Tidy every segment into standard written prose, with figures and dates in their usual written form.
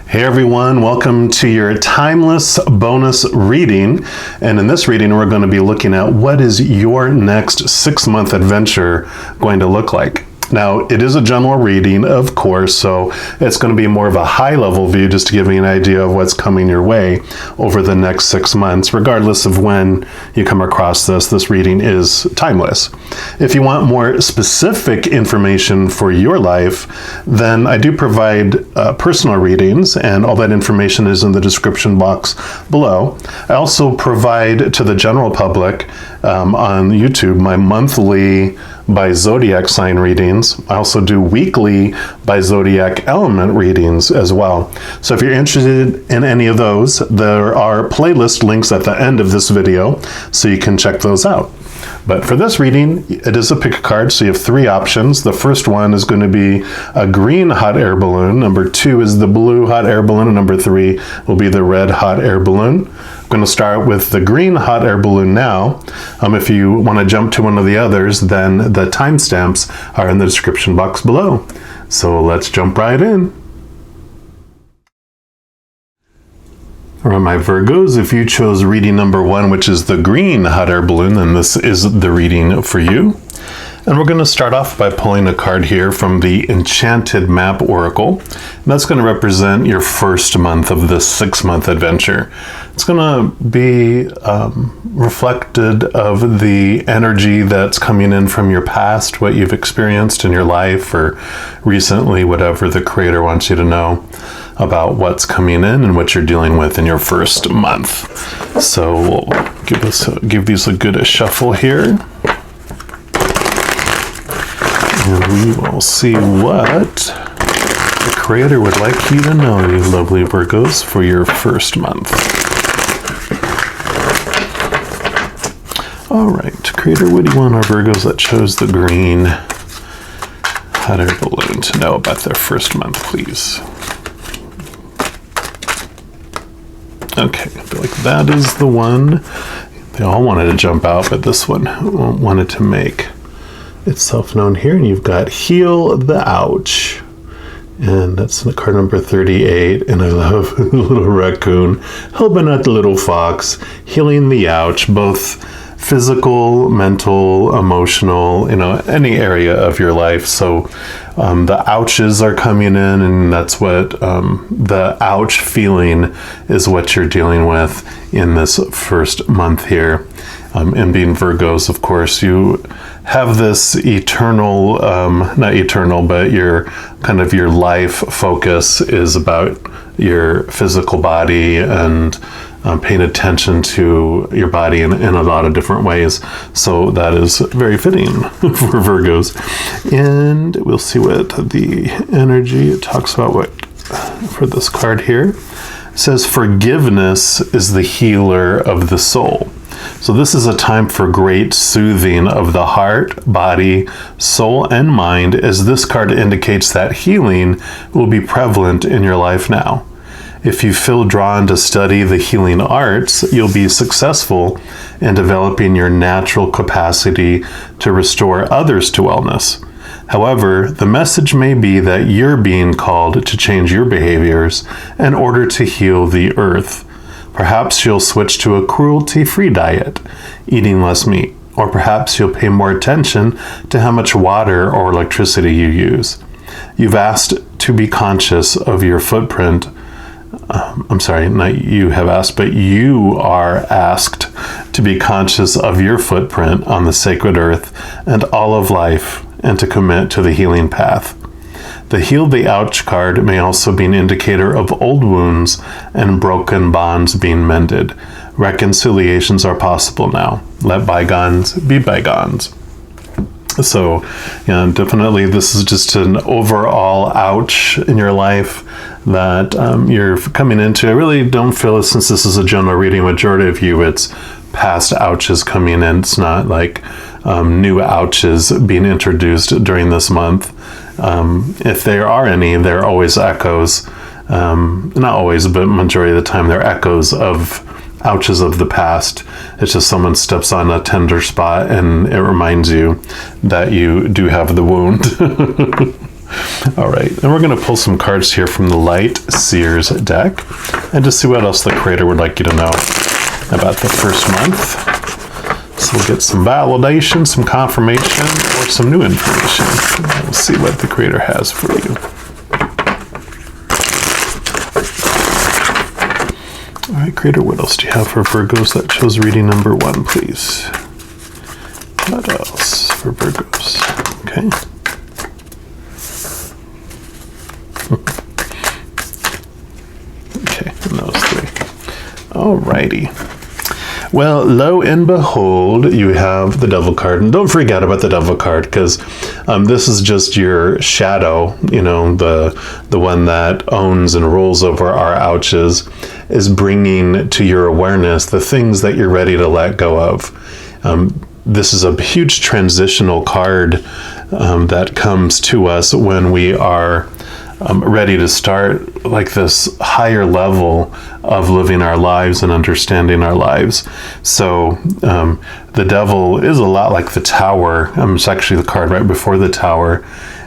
Hey everyone, welcome to your timeless bonus reading. And in this reading, we're going to be looking at what is your next 6-month adventure going to look like. Now, it is a general reading, of course, so it's going to be more of a high-level view just to give you an idea of what's coming your way over the next 6 months. Regardless of when you come across this reading is timeless. If you want more specific information for your life, then I do provide personal readings, and all that information is in the description box below. I also provide to the general public on YouTube my monthly by zodiac sign readings. I also do weekly by zodiac element readings as well. So if you're interested in any of those, there are playlist links at the end of this video, so you can check those out. But for this reading, it is a pick a card, so you have 3 options. The first one is going to be a green hot air balloon. Number 2 is the blue hot air balloon, and number 3 will be the red hot air balloon. I'm going to start with the green hot air balloon now. If you want to jump to one of the others, then the timestamps are in the description box below. So let's jump right in. All right, my Virgos, if you chose reading number 1, which is the green hot air balloon, then this is the reading for you. And we're going to start off by pulling a card here from the Enchanted Map Oracle. And that's going to represent your first month of this 6-month adventure. It's going to be reflected of the energy that's coming in from your past, what you've experienced in your life or recently, whatever the creator wants you to know about what's coming in and what you're dealing with in your first month. So we'll give these a good shuffle here. And we will see what the creator would like you to know, you lovely Virgos, for your first month. All right, creator, what do you want our Virgos that chose the green hot air balloon to know about their first month, please? Okay, I feel like that is the one. They all wanted to jump out, but this one wanted to make itself known here. And you've got Heal the Ouch. And that's the card number 38. And I love the little raccoon helping out the little fox, healing the ouch, both physical, mental, emotional, any area of your life. So the ouches are coming in, and that's what the ouch feeling is what you're dealing with in this first month here. And being Virgos, of course, you have this eternal, not eternal, but your life focus is about your physical body and paying attention to your body in a lot of different ways. So that is very fitting for Virgos. And we'll see what the energy talks about for this card here. It says, forgiveness is the healer of the soul. So this is a time for great soothing of the heart, body, soul, and mind, as this card indicates that healing will be prevalent in your life now. If you feel drawn to study the healing arts, you'll be successful in developing your natural capacity to restore others to wellness. However, the message may be that you're being called to change your behaviors in order to heal the earth. Perhaps you'll switch to a cruelty-free diet, eating less meat, or perhaps you'll pay more attention to how much water or electricity you use. You've asked to be conscious of your footprint. Not you have asked, but you are asked to be conscious of your footprint on the sacred earth and all of life, and to commit to the healing path. The Heal the Ouch card may also be an indicator of old wounds and broken bonds being mended. Reconciliations are possible now. Let bygones be bygones. So, definitely this is just an overall ouch in your life that you're coming into. I really don't feel, since this is a general reading, majority of you, it's past ouches coming in. It's not like new ouches being introduced during this month. If there are any, they're always echoes. Not always, but majority of the time, they're echoes of ouches of the past. It's just someone steps on a tender spot and it reminds you that you do have the wound. All right, and we're going to pull some cards here from the Light Seers deck and just see what else the creator would like you to know about the first month. So we'll get some validation, some confirmation, or some new information. We'll see what the creator has for you. All right, creator, what else do you have for Virgos? That chose reading number 1, please. What else for Virgos? Okay. Okay, and those 3. Alrighty. Well, lo and behold, you have the Devil card. And don't forget about the Devil card, because this is just your shadow, you know, the one that owns and rules over our ouches, is bringing to your awareness the things that you're ready to let go of. This is a huge transitional card that comes to us when we are ready to start like this higher level of living our lives and understanding our lives. So the Devil is a lot like the Tower. It's actually the card right before the Tower.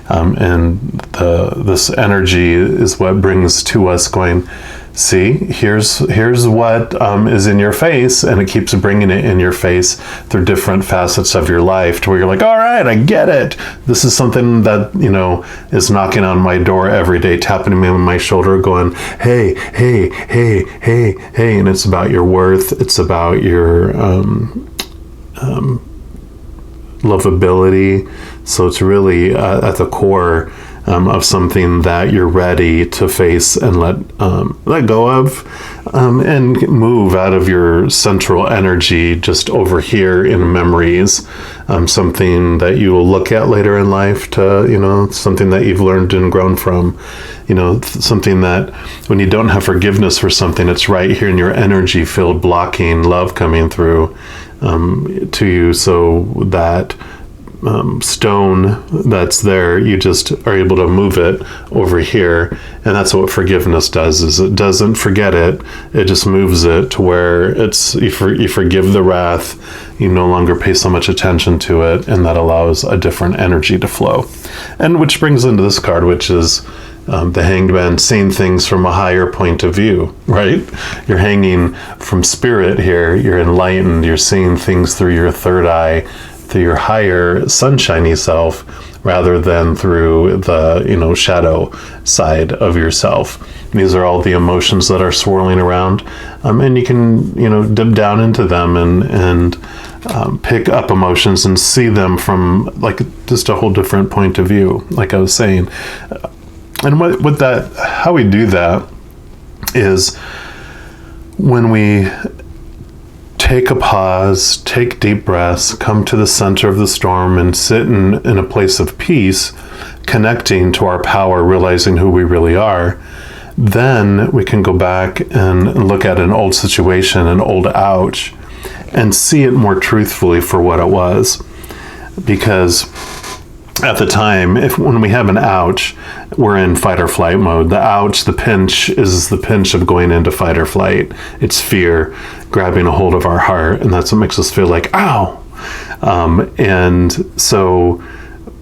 And this energy is what brings to us going, see, here's what is in your face, and it keeps bringing it in your face through different facets of your life to where you're like, all right, I get it. This is something that, you know, is knocking on my door every day, tapping me on my shoulder, going, hey, hey, hey, hey, hey. And it's about your worth. It's about your lovability. So it's really at the core of something that you're ready to face and let go of, and move out of your central energy just over here in memories, something that you will look at later in life to, you know, something that you've learned and grown from, you know, something that when you don't have forgiveness for something, it's right here in your energy field blocking love coming through to you, so that stone that's there, you just are able to move it over here. And that's what forgiveness does, is it doesn't forget it, it just moves it to where it's you forgive the wrath, you no longer pay so much attention to it, and that allows a different energy to flow. And which brings into this card, which is the Hanged Man, seeing things from a higher point of view, right? You're hanging from spirit here, you're enlightened, you're seeing things through your third eye, through your higher sunshiny self, rather than through the, you know, shadow side of yourself. These are all the emotions that are swirling around, and you can, you know, dip down into them and pick up emotions and see them from like just a whole different point of view, like I was saying. And what that, how we do that is when we take a pause, take deep breaths, come to the center of the storm, and sit in a place of peace, connecting to our power, realizing who we really are. Then we can go back and look at an old situation, an old ouch, and see it more truthfully for what it was. Because at the time, when we have an ouch, we're in fight or flight mode. The ouch, the pinch, is the pinch of going into fight or flight. It's fear grabbing a hold of our heart, and that's what makes us feel like, ow. And so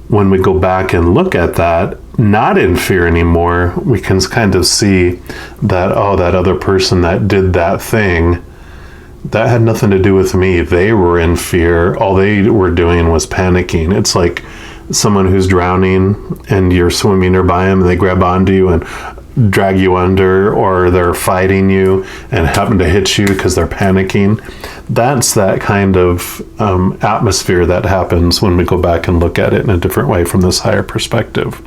when we go back and look at that, not in fear anymore, we can kind of see that, oh, that other person that did that thing, that had nothing to do with me. They were in fear. All they were doing was panicking. It's like someone who's drowning and you're swimming nearby them and they grab onto you and drag you under, or they're fighting you and happen to hit you because they're panicking. That's that kind of atmosphere that happens when we go back and look at it in a different way from this higher perspective.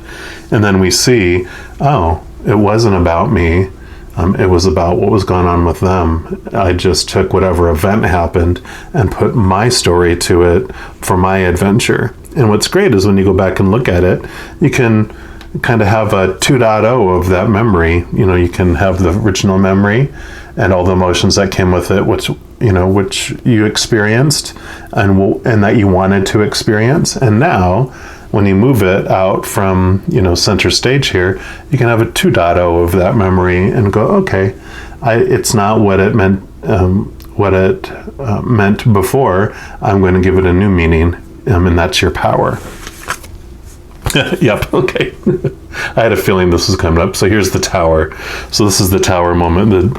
And then we see, oh, it wasn't about me. It was about what was going on with them. I just took whatever event happened and put my story to it for my adventure. And what's great is when you go back and look at it, you can kind of have a 2.0 of that memory. You know, you can have the original memory and all the emotions that came with it, which you experienced and that you wanted to experience. And now, when you move it out from, center stage here, you can have a 2.0 of that memory and go, okay, it's not what it meant, meant before. I'm going to give it a new meaning, and that's your power. Yep. Okay. I had a feeling this was coming up. So here's the tower. So this is the tower moment.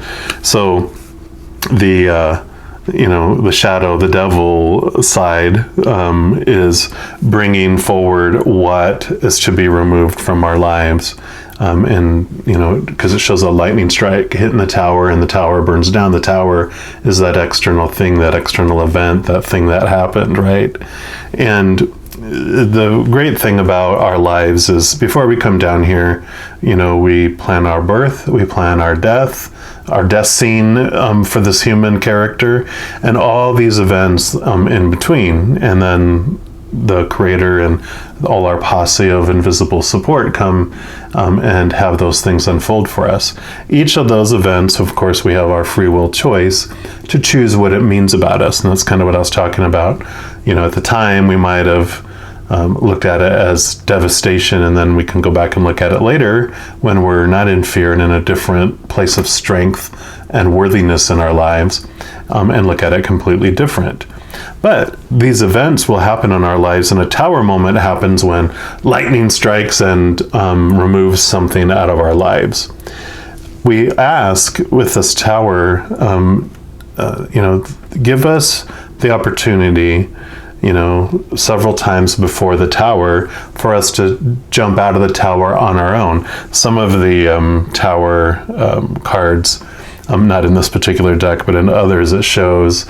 The shadow, the devil side is bringing forward what is to be removed from our lives. Because it shows a lightning strike hitting the tower and the tower burns down. The tower is that external thing, that external event, that thing that happened, right? And the great thing about our lives is before we come down here, we plan our birth, we plan our death scene for this human character, and all these events in between. And then the creator and all our posse of invisible support come and have those things unfold for us. Each of those events, of course, we have our free will choice to choose what it means about us. And that's kind of what I was talking about. At the time, we might have looked at it as devastation, and then we can go back and look at it later when we're not in fear and in a different place of strength and worthiness in our lives, and look at it completely different. But these events will happen in our lives, and a tower moment happens when lightning strikes and removes something out of our lives. We ask with this tower, give us the opportunity, several times before the tower, for us to jump out of the tower on our own. Some of the tower cards, not in this particular deck, but in others, it shows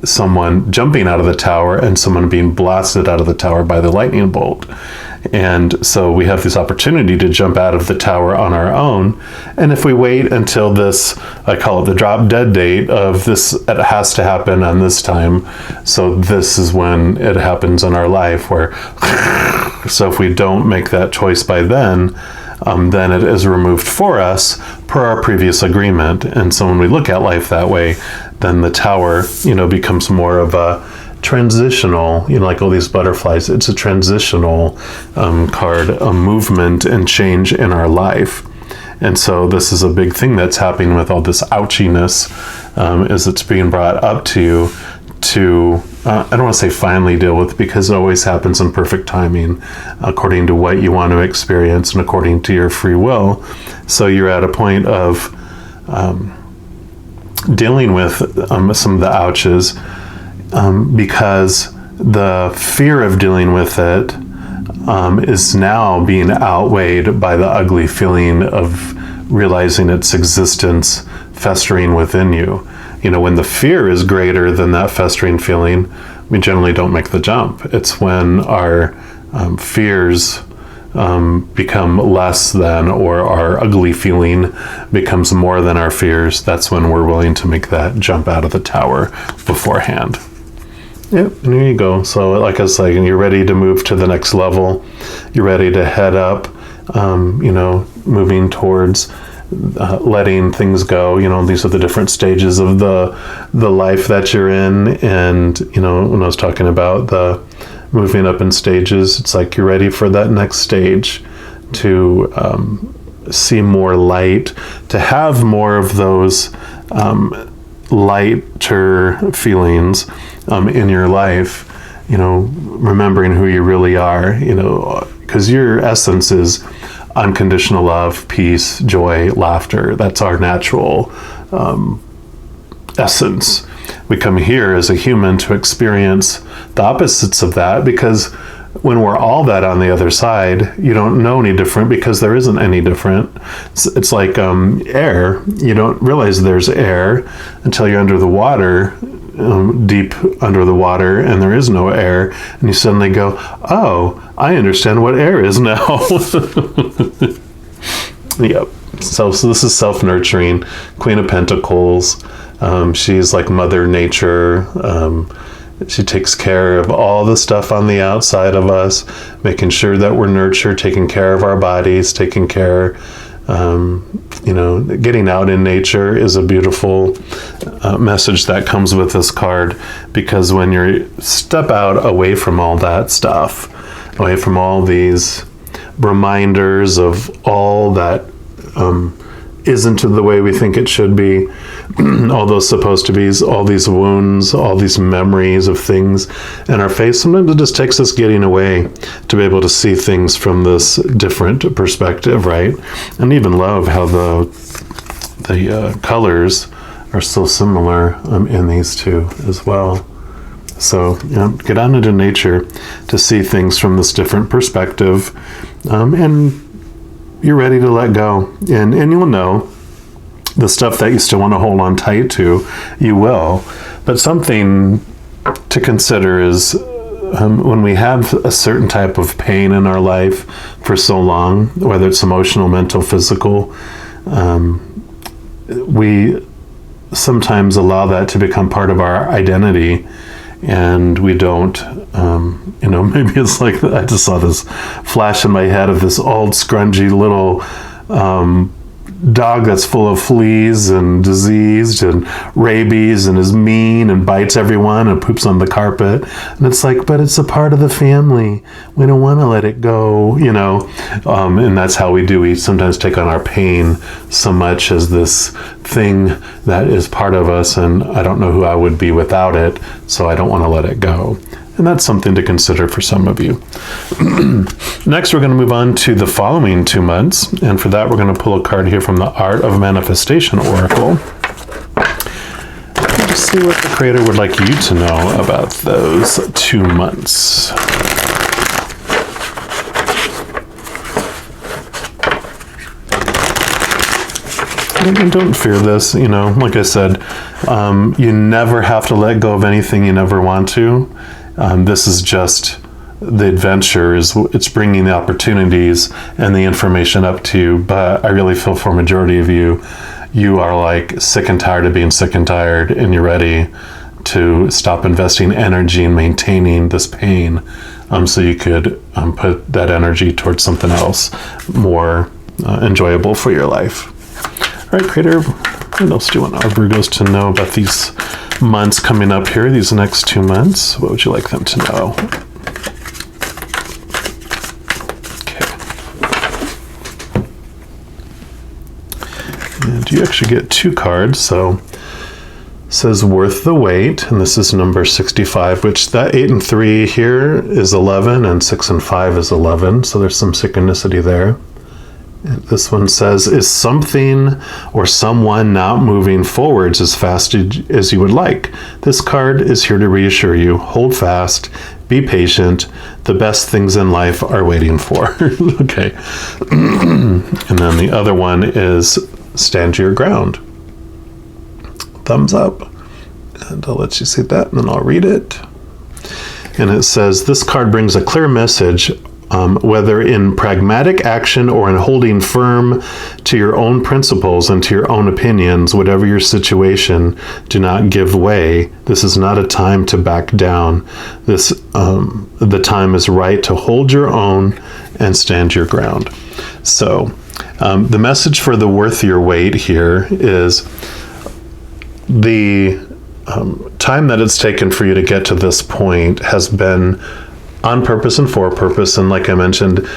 someone jumping out of the tower and someone being blasted out of the tower by the lightning bolt. And so we have this opportunity to jump out of the tower on our own. And if we wait until this, I call it the drop dead date of this, it has to happen on this time. So this is when it happens in our life so if we don't make that choice by then it is removed for us per our previous agreement. And so when we look at life that way, then the tower, becomes more of a transitional, like all these butterflies, it's a transitional card, a movement and change in our life. And so this is a big thing that's happening with all this ouchiness, is it's being brought up to you to, I don't want to say finally deal with, because it always happens in perfect timing, according to what you want to experience and according to your free will. So you're at a point of dealing with some of the ouches, because the fear of dealing with it is now being outweighed by the ugly feeling of realizing its existence festering within you. When the fear is greater than that festering feeling, we generally don't make the jump. It's when our fears become less than, or our ugly feeling becomes more than our fears. That's when we're willing to make that jump out of the tower beforehand. Yep, and here you go. So like I was saying, you're ready to move to the next level. You're ready to head up, moving towards letting things go. These are the different stages of the life that you're in. And, when I was talking about the moving up in stages, it's like you're ready for that next stage to see more light, to have more of those lighter feelings in your life, remembering who you really are, because your essence is unconditional love, peace, joy, laughter. That's our natural essence. We come here as a human to experience the opposites of that, because when we're all that on the other side, you don't know any different, because there isn't any different. It's like air. You don't realize there's air until you're under the water, deep under the water, and there is no air, and you suddenly go, oh, I understand what air is now. Yep. So this is self-nurturing, Queen of Pentacles. She's like Mother Nature. She takes care of all the stuff on the outside of us, making sure that we're nurtured, taking care of our bodies, taking care, getting out in nature is a beautiful message that comes with this card, because when you step out away from all that stuff, away from all these reminders of all that isn't the way we think it should be, all those supposed to be's, all these wounds, all these memories of things in our face. Sometimes it just takes us getting away to be able to see things from this different perspective, right? And even love how the colors are so similar in these two as well. So, get out into nature to see things from this different perspective, and you're ready to let go. And you'll know the stuff that you still want to hold on tight to, you will. But something to consider is when we have a certain type of pain in our life for so long, whether it's emotional, mental, physical, we sometimes allow that to become part of our identity, and we don't, maybe it's like, I just saw this flash in my head of this old scrungy little dog that's full of fleas and diseased and rabies and is mean and bites everyone and poops on the carpet. And it's like, but it's a part of the family. We don't want to let it go, and that's how we do. We sometimes take on our pain so much as this thing that is part of us, and I don't know who I would be without it, so I don't want to let it go. And that's something to consider for some of you. Next, we're going to move on to the following 2 months. And for that, we're going to pull a card here from the Art of Manifestation Oracle. Let's see what the Creator would like you to know about those 2 months. And don't fear this, like I said, you never have to let go of anything you never want to. This is just the adventure, it's bringing the opportunities and the information up to you. But I really feel for a majority of you are like sick and tired of being sick and tired, and you're ready to stop investing energy in maintaining this pain, so you could put that energy towards something else more enjoyable for your life. All right, Creator, what else do you want our Virgos to know about these months coming up here, these next 2 months? What would you like them to know? Okay. And you actually get 2 cards, so it says Worth the Wait, and this is number 65, which that 8 and 3 here is 11, and 6 and 5 is 11, so there's some synchronicity there. This one says, is something or someone not moving forwards as fast as you would like? This card is here to reassure you. Hold fast. Be patient. The best things in life are waiting for. Okay. And then the other one is stand your ground. Thumbs up. And I'll let you see that, and then I'll read it. And it says, this card brings a clear message, whether in pragmatic action or in holding firm to your own principles and to your own opinions, whatever your situation, do not give way. This is not a time to back down. The time is right to hold your own and stand your ground. So the message for the Worth Your Wait here is the time that it's taken for you to get to this point has been on purpose and for purpose. And like I mentioned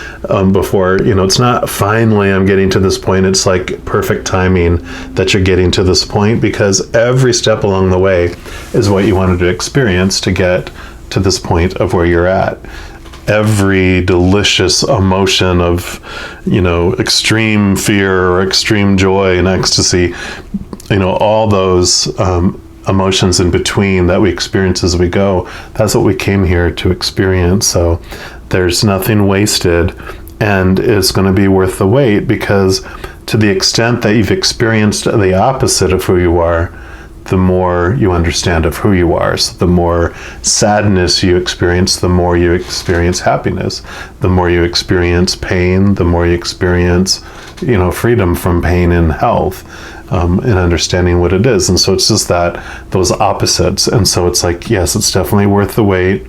before, it's not finally I'm getting to this point. It's like perfect timing that you're getting to this point, because every step along the way is what you wanted to experience to get to this point of where you're at. Every delicious emotion of, extreme fear or extreme joy and ecstasy, all those emotions in between that we experience as we go, that's what we came here to experience. So there's nothing wasted, and it's going to be worth the wait, because to the extent that you've experienced the opposite of who you are, the more you understand of who you are. So the more sadness you experience, the more you experience happiness. The more you experience pain, the more you experience, freedom from pain and health. And understanding what it is. And so it's just those opposites. And so it's like, yes, it's definitely worth the wait.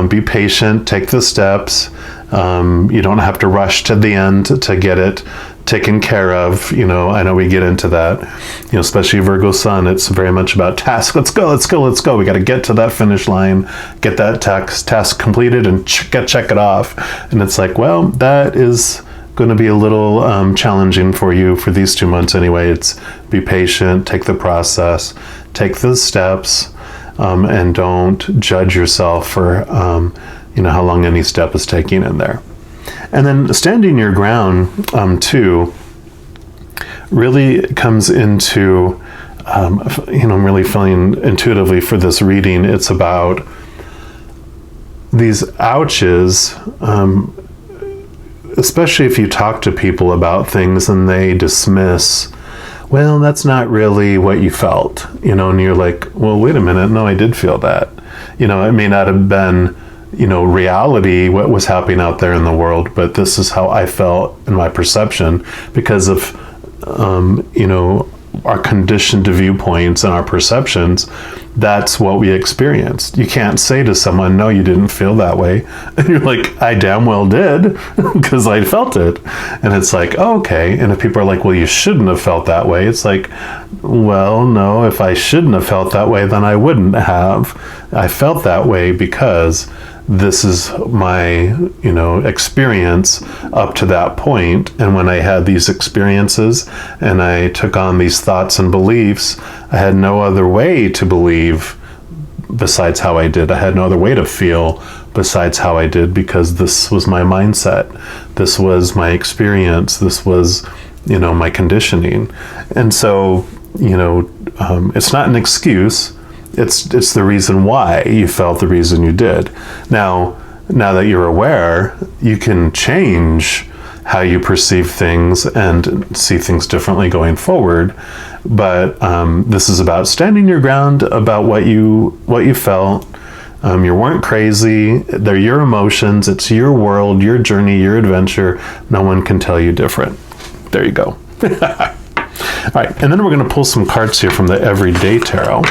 Be patient, take the steps. You don't have to rush to the end to get it taken care of. I know we get into that, especially Virgo Sun, it's very much about task. Let's go. We got to get to that finish line, get that task completed and check it off. And it's like, well, that is going to be a little challenging for you for these 2 months anyway. It's be patient, take the process, take the steps, and don't judge yourself for how long any step is taking in there. And then standing your ground too really comes into I'm really feeling intuitively for this reading. It's about these ouches, especially if you talk to people about things and they dismiss, well, that's not really what you felt, and you're like, well, wait a minute, no, I did feel that. It may not have been, reality, what was happening out there in the world, but this is how I felt in my perception because of, our conditioned viewpoints and our perceptions. That's what we experienced. You can't say to someone, no, you didn't feel that way. And you're like, I damn well did, because I felt it. And it's like, oh, okay. And if people are like, well, you shouldn't have felt that way. It's like, well, no, if I shouldn't have felt that way, then I wouldn't have. I felt that way because this is my, experience up to that point. And when I had these experiences and I took on these thoughts and beliefs, I had no other way to believe besides how I did. I had no other way to feel besides how I did, because this was my mindset. This was my experience. This was, my conditioning. And so, it's not an excuse. It's the reason why you felt the reason you did. Now that you're aware, you can change how you perceive things and see things differently going forward. But this is about standing your ground about what you felt. You weren't crazy. They're your emotions. It's your world, your journey, your adventure. No one can tell you different. There you go. All right, and then we're going to pull some cards here from the Everyday Tarot.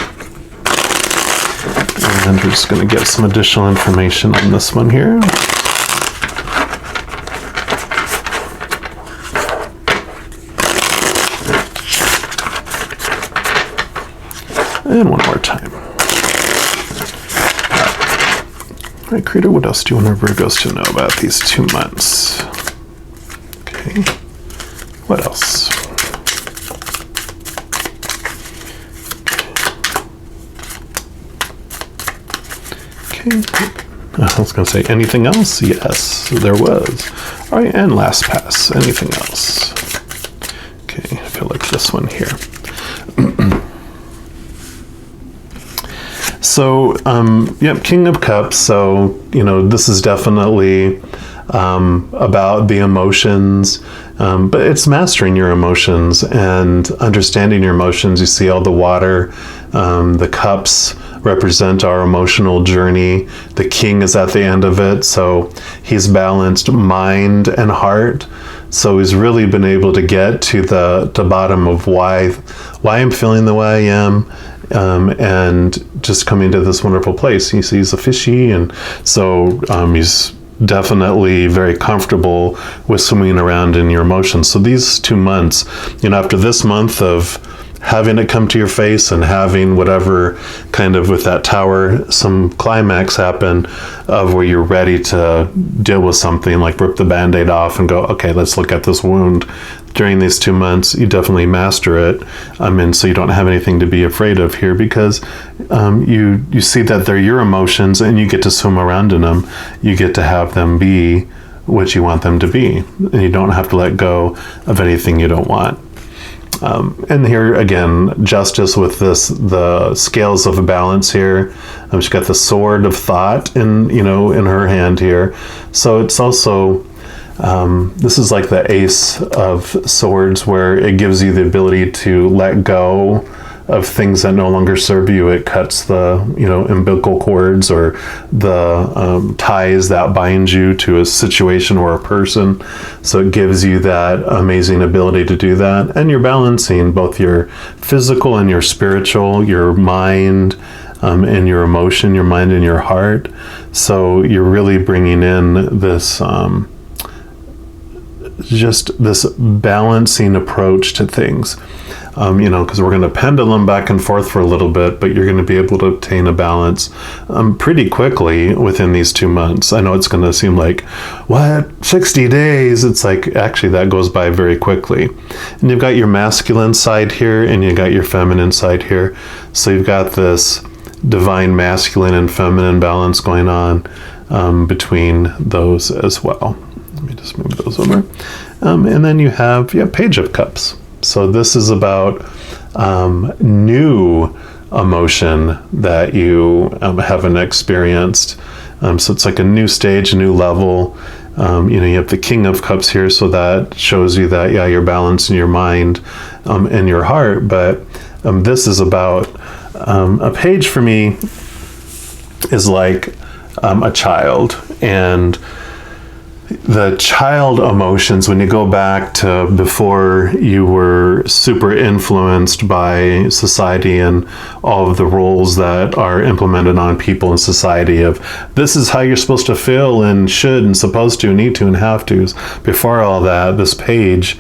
And we're just going to get some additional information on this one here. And one more time. All right, Creator, what else do you want our Virgos to know about these 2 months? Okay. What else? I was going to say, anything else? Yes, there was. All right, and last pass. Anything else? Okay, I feel like this one here. So, King of Cups. So, this is definitely about the emotions, but it's mastering your emotions and understanding your emotions. You see all the water, the cups represent our emotional journey. The king is at the end of it, so he's balanced mind and heart. So he's really been able to get to the bottom of why I'm feeling the way I am, and just coming to this wonderful place. You see, he's a fishy, and so he's definitely very comfortable with swimming around in your emotions. So these 2 months, after this month of having it come to your face and having whatever kind of with that tower, some climax happen of where you're ready to deal with something, like rip the Band-Aid off and go, okay, let's look at this wound. During these 2 months, you definitely master it. So you don't have anything to be afraid of here, because you see that they're your emotions and you get to swim around in them. You get to have them be what you want them to be. And you don't have to let go of anything you don't want. And here again, justice with the scales of balance here. She's got the sword of thought in her hand here. So it's also, this is like the ace of swords, where it gives you the ability to let go of things that no longer serve you. It cuts the, umbilical cords or the ties that bind you to a situation or a person. So it gives you that amazing ability to do that. And you're balancing both your physical and your spiritual, your mind and your emotion, your mind and your heart. So you're really bringing in this just this balancing approach to things. Because we're going to pendulum back and forth for a little bit, but you're going to be able to obtain a balance pretty quickly within these 2 months. I know it's going to seem like, what, 60 days? It's like, actually, that goes by very quickly. And you've got your masculine side here, and you've got your feminine side here. So you've got this divine masculine and feminine balance going on between those as well. Let me just move those over. And then you have Page of Cups. So this is about new emotion that you haven't experienced. So it's like a new stage, a new level. You have the King of Cups here, so that shows you that, you're balancing your mind and your heart. But this is about a page for me is like a child. And the child emotions, when you go back to before you were super influenced by society and all of the roles that are implemented on people in society of this is how you're supposed to feel and should and supposed to, need to and have to. Before all that, this page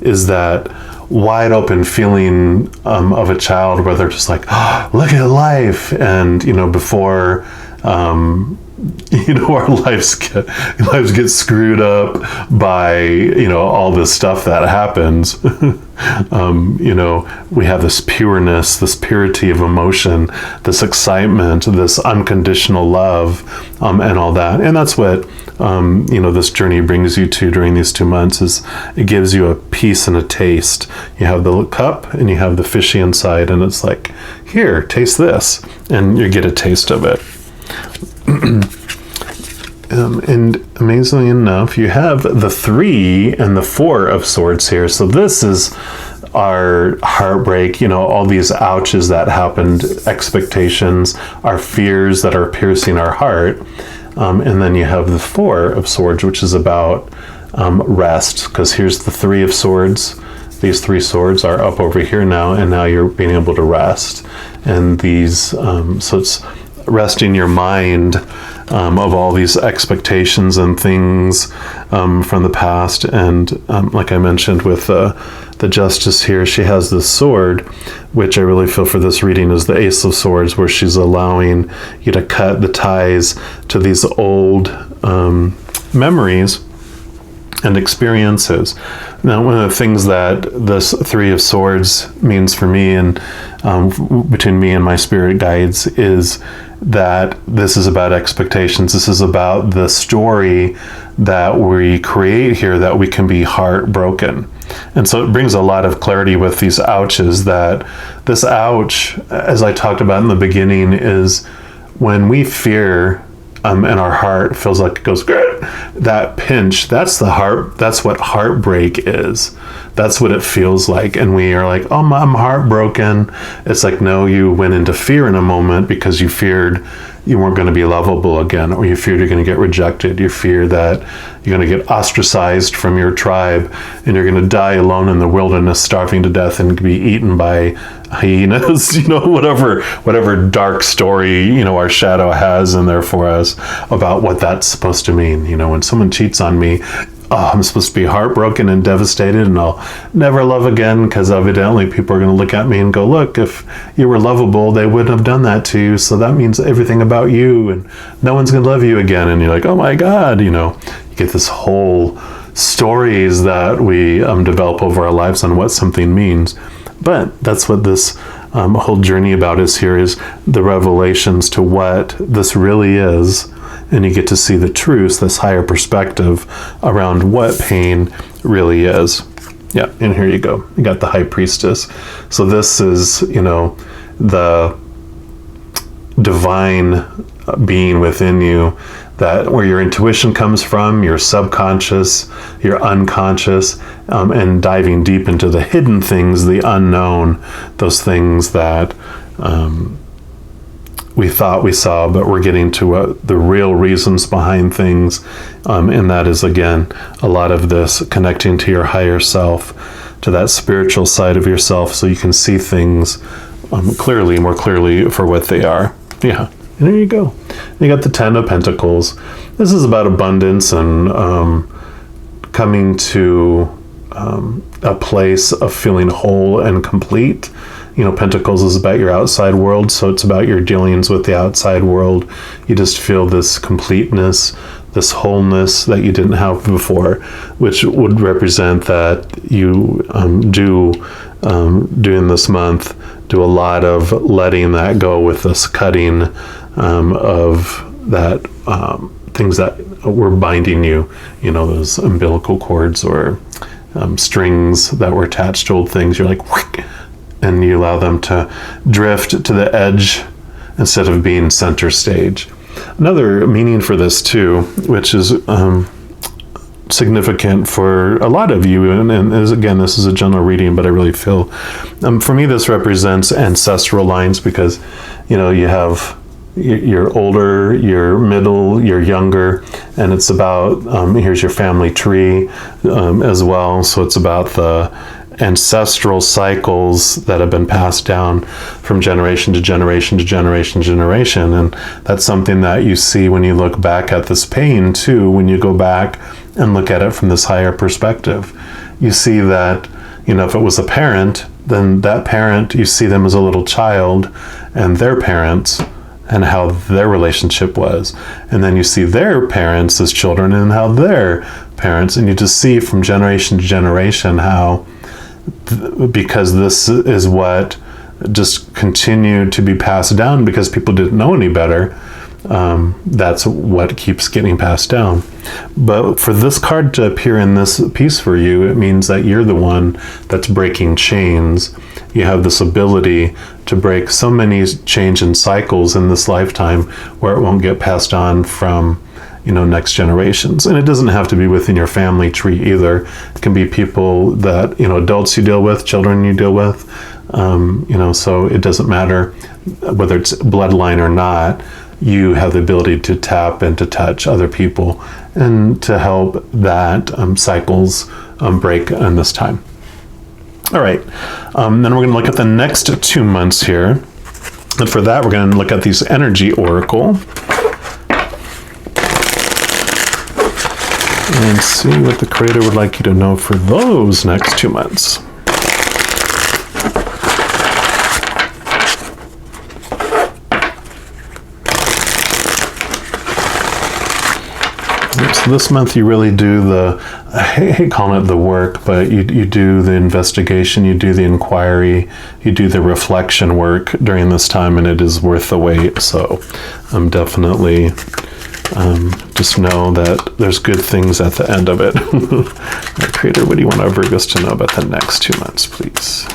is that wide open feeling of a child where they're just like, oh, look at life. And, before our lives get screwed up by all this stuff that happens. We have this pureness, this purity of emotion, this excitement, this unconditional love, and all that. And that's what this journey brings you to during these 2 months. Is it gives you a piece and a taste. You have the cup and you have the fishy inside, and it's like, here, taste this, and you get a taste of it. And amazingly enough, you have the 3 and the 4 of swords here. So this is our heartbreak, all these ouches that happened, expectations, our fears that are piercing our heart. And then you have the 4 of swords, which is about rest, because here's the 3 of swords. These 3 swords are up over here now, and now you're being able to rest. And these, so it's resting your mind of all these expectations and things from the past. And like I mentioned with the Justice here, she has this sword, which I really feel for this reading is the Ace of Swords, where she's allowing you to cut the ties to these old memories and experiences. Now, one of the things that this 3 of Swords means for me and between me and my spirit guides is that this is about expectations. This is about the story that we create here, that we can be heartbroken. And so it brings a lot of clarity with these ouches, that this ouch, as I talked about in the beginning, is when we fear and our heart feels like it goes, that pinch, that's the heart, that's what heartbreak is. That's what it feels like. And we are like, oh, I'm heartbroken. It's like, no, you went into fear in a moment because you feared you weren't going to be lovable again, or you feared you're going to get rejected. You fear that you're going to get ostracized from your tribe and you're going to die alone in the wilderness, starving to death and be eaten by hyenas, whatever dark story, our shadow has in there for us about what that's supposed to mean. When someone cheats on me, I'm supposed to be heartbroken and devastated and I'll never love again, because evidently people are going to look at me and go, look, if you were lovable, they wouldn't have done that to you. So that means everything about you and no one's going to love you again. And you're like, oh my God, you get this whole stories that we develop over our lives on what something means. But that's what this whole journey about is here, is the revelations to what this really is. And you get to see the truth, this higher perspective around what pain really is. Yeah, and here you go. You got the High Priestess. So this is, the divine being within you, that where your intuition comes from, your subconscious, your unconscious, and diving deep into the hidden things, the unknown, those things that we thought we saw, but we're getting to the real reasons behind things. And that is, again, a lot of this connecting to your higher self, to that spiritual side of yourself, so you can see things more clearly for what they are. Yeah. And there you go. You got the 10 of Pentacles. This is about abundance and coming to a place of feeling whole and complete. Pentacles is about your outside world, so it's about your dealings with the outside world. You just feel this completeness, this wholeness that you didn't have before, which would represent that you during this month, do a lot of letting that go with this cutting of that things that were binding you, those umbilical cords or strings that were attached to old things. You're like, and you allow them to drift to the edge instead of being center stage. Another meaning for this too, which is significant for a lot of you, and again, this is a general reading, but I really feel, for me, this represents ancestral lines, because, you have you're older, you're middle, you're younger, and it's about, here's your family tree as well. So it's about the ancestral cycles that have been passed down from generation to generation to generation to generation. And that's something that you see when you look back at this pain too, when you go back and look at it from this higher perspective. You see that, if it was a parent, then that parent, you see them as a little child and their parents, and how their relationship was. And then you see their parents as children and how their parents, and you just see from generation to generation how, because this is what just continued to be passed down because people didn't know any better, that's what keeps getting passed down. But for this card to appear in this piece for you, it means that you're the one that's breaking chains. You have this ability to break so many change and cycles in this lifetime where it won't get passed on from next generations. And it doesn't have to be within your family tree either. It can be people that, adults you deal with, children you deal with, so it doesn't matter whether it's bloodline or not. You have the ability to tap and to touch other people and to help that cycles break in this time. All right, then we're going to look at the next 2 months here. And for that, we're going to look at these energy oracle and see what the creator would like you to know for those next 2 months. So this month you really do I hate calling it the work, but you do the investigation, you do the inquiry, you do the reflection work during this time, and it is worth the wait. So definitely just know that there's good things at the end of it. Creator, what do you want our Virgos to know about the next 2 months, please?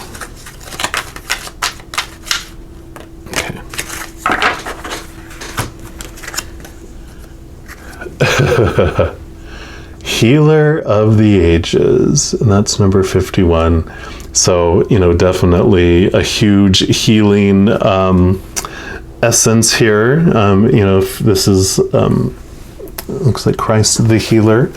Healer of the Ages, and that's number 51. So, definitely a huge healing essence here. If this is, looks like Christ the healer.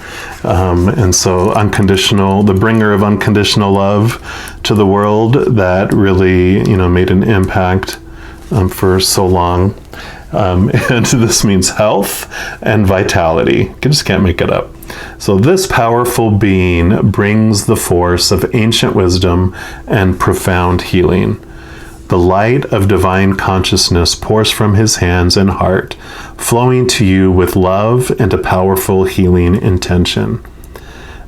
And so unconditional, the bringer of unconditional love to the world that really, made an impact for so long. And this means health and vitality. You just can't make it up. So this powerful being brings the force of ancient wisdom and profound healing. The light of divine consciousness pours from his hands and heart, flowing to you with love and a powerful healing intention.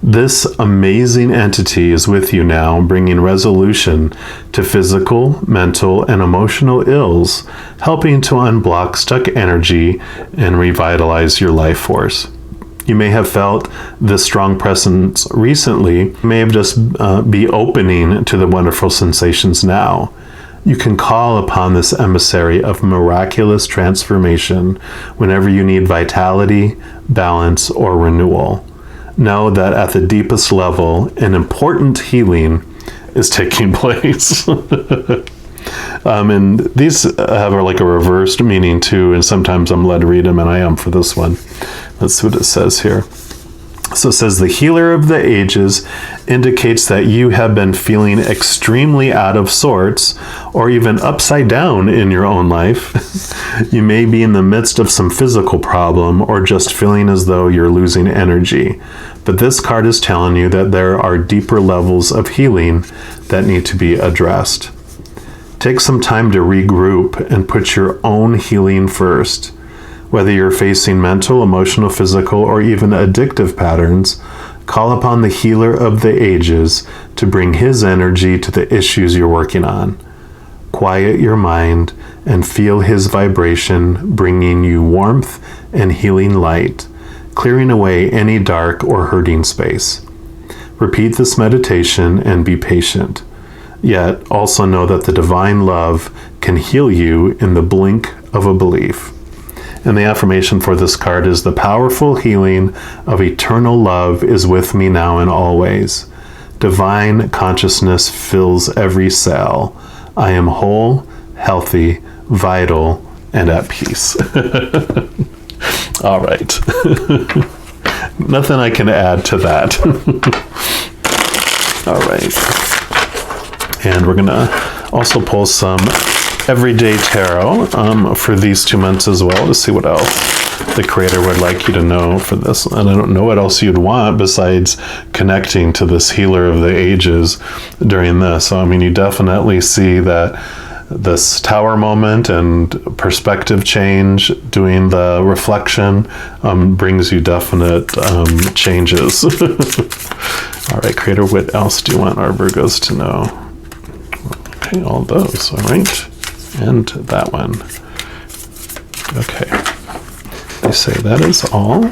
This amazing entity is with you now, bringing resolution to physical, mental, and emotional ills, helping to unblock stuck energy and revitalize your life force. You may have felt this strong presence recently. You may have just be opening to the wonderful sensations now. You can call upon this emissary of miraculous transformation whenever you need vitality, balance, or renewal. Know that at the deepest level, an important healing is taking place. And these have like a reversed meaning too, and sometimes I'm led to read them, and I am for this one. Let's see what it says here. So it says the healer of the ages indicates that you have been feeling extremely out of sorts or even upside down in your own life. You may be in the midst of some physical problem or just feeling as though you're losing energy. But this card is telling you that there are deeper levels of healing that need to be addressed. Take some time to regroup and put your own healing first. Whether you're facing mental, emotional, physical, or even addictive patterns, call upon the healer of the ages to bring his energy to the issues you're working on. Quiet your mind and feel his vibration bringing you warmth and healing light, clearing away any dark or hurting space. Repeat this meditation and be patient. Yet also know that the divine love can heal you in the blink of a belief. And the affirmation for this card is, the powerful healing of eternal love is with me now and always. Divine consciousness fills every cell. I am whole, healthy, vital, and at peace. All right. Nothing I can add to that. All right. And we're going to also pull some Everyday Tarot for these 2 months as well, to see what else the Creator would like you to know for this. And I don't know what else you'd want besides connecting to this healer of the ages during this. So, I mean, you definitely see that this tower moment and perspective change, doing the reflection, brings you definite changes. All right, Creator, what else do you want our Virgos to know? Okay, all those, all right. And that one. Okay. They say that is all.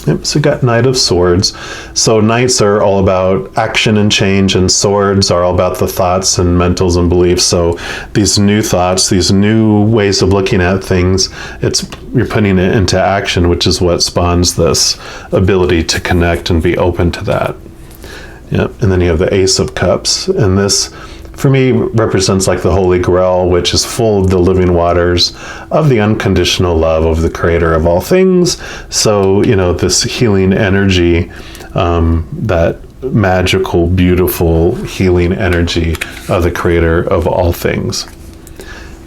Yep, so we got Knight of Swords. So Knights are all about action and change, and swords are all about the thoughts and mentals and beliefs. So these new thoughts, these new ways of looking at things, you're putting it into action, which is what spawns this ability to connect and be open to that. Yep, and then you have the Ace of Cups, and this, for me, represents like the Holy Grail, which is full of the living waters of the unconditional love of the Creator of all things. So, this healing energy, that magical, beautiful healing energy of the Creator of all things.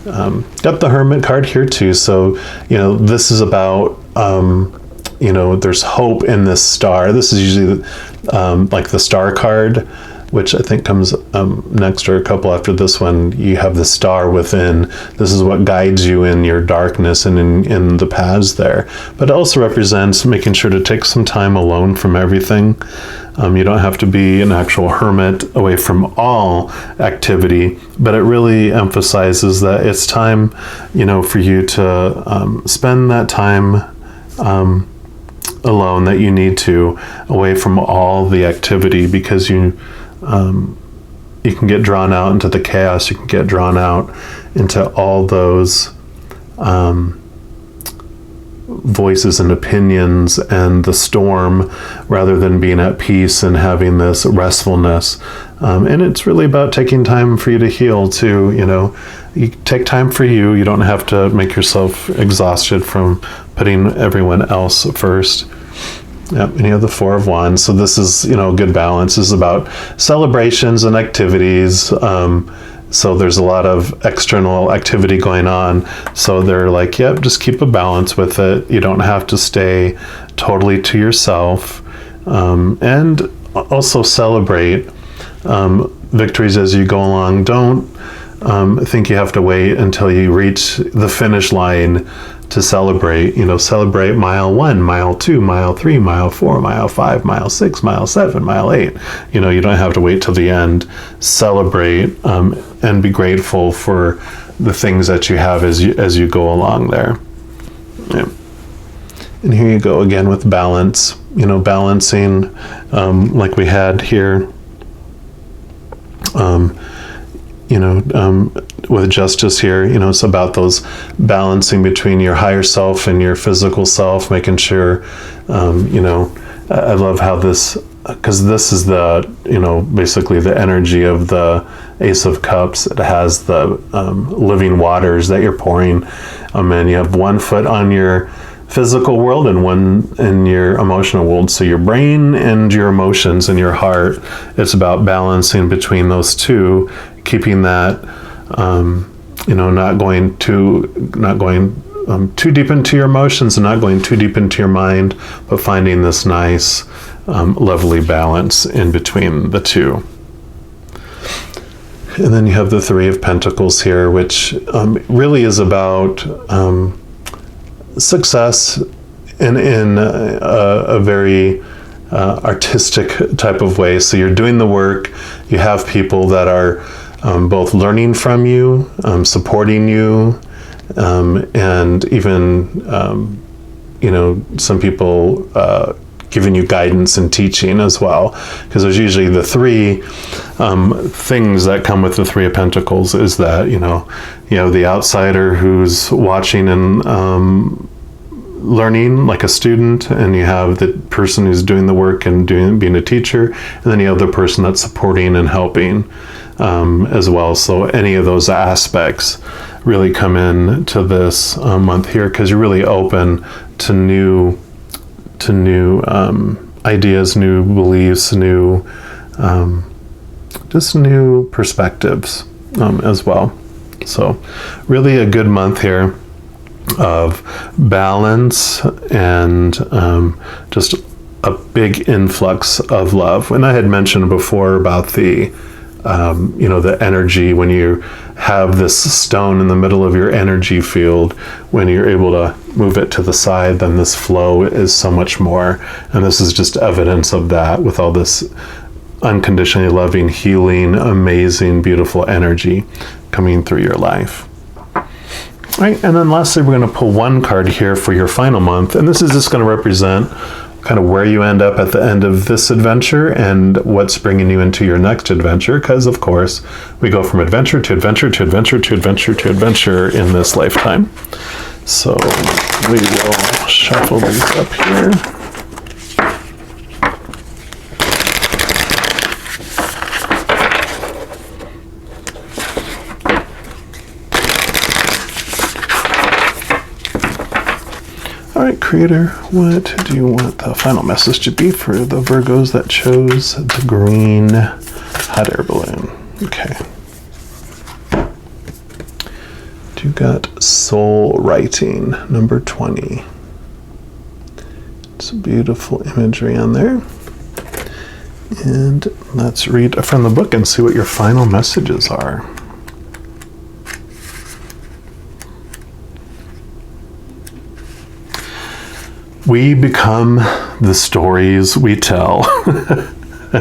Got the Hermit card here too. So, this is about, there's hope in this star. This is usually like the Star card, which I think comes next or a couple after this one. You have the star within. This is what guides you in your darkness and in the paths there. But it also represents making sure to take some time alone from everything. You don't have to be an actual hermit away from all activity, but it really emphasizes that it's time, for you to spend that time alone that you need to, away from all the activity, because you can get drawn out into the chaos. You can get drawn out into all those voices and opinions and the storm, rather than being at peace and having this restfulness. And it's really about taking time for you to heal too. You take time for you. You don't have to make yourself exhausted from putting everyone else first. Yep, and you have the Four of Wands. So this is, good balance. This is about celebrations and activities. So there's a lot of external activity going on. So they're like, yep, just keep a balance with it. You don't have to stay totally to yourself. And also celebrate victories as you go along. Don't think you have to wait until you reach the finish line to celebrate. Celebrate mile 1, mile 2, mile 3, mile 4, mile 5, mile 6, mile 7, mile 8. You don't have to wait till the end. Celebrate and be grateful for the things that you have as you go along there. Yeah. And here you go again with balance. Balancing like we had here. With justice here, it's about those balancing between your higher self and your physical self, making sure, I love how this, because this is the, basically the energy of the Ace of Cups. It has the living waters that you're pouring, and you have one foot on your physical world and one in your emotional world. So your brain and your emotions and your heart, it's about balancing between those two, keeping that, not going too deep into your emotions and not going too deep into your mind, but finding this nice, lovely balance in between the two. And then you have the Three of Pentacles here, which really is about success in a very artistic type of way. So you're doing the work, you have people that are both learning from you, supporting you, and even, some people giving you guidance and teaching as well. Because there's usually the three things that come with the Three of Pentacles is that, you have the outsider who's watching and learning like a student, and you have the person who's doing the work and being a teacher, and then you have the person that's supporting and helping as well. So any of those aspects really come in to this month here, because you're really open to new ideas, new beliefs, new perspectives as well. So really a good month here of balance and just a big influx of love. And I had mentioned before about the energy, when you have this stone in the middle of your energy field, when you're able to move it to the side, then this flow is so much more. And this is just evidence of that, with all this unconditionally loving, healing, amazing, beautiful energy coming through your life. All right, and then lastly, we're going to pull one card here for your final month, and this is just going to represent kind of where you end up at the end of this adventure and what's bringing you into your next adventure, because of course we go from adventure to adventure to adventure to adventure to adventure in this lifetime. So we will shuffle these up here. All right, Creator, what do you want the final message to be for the Virgos that chose the green hot air balloon? Okay. You got soul writing, number 20. It's beautiful imagery on there. And let's read from the book and see what your final messages are. We become the stories we tell.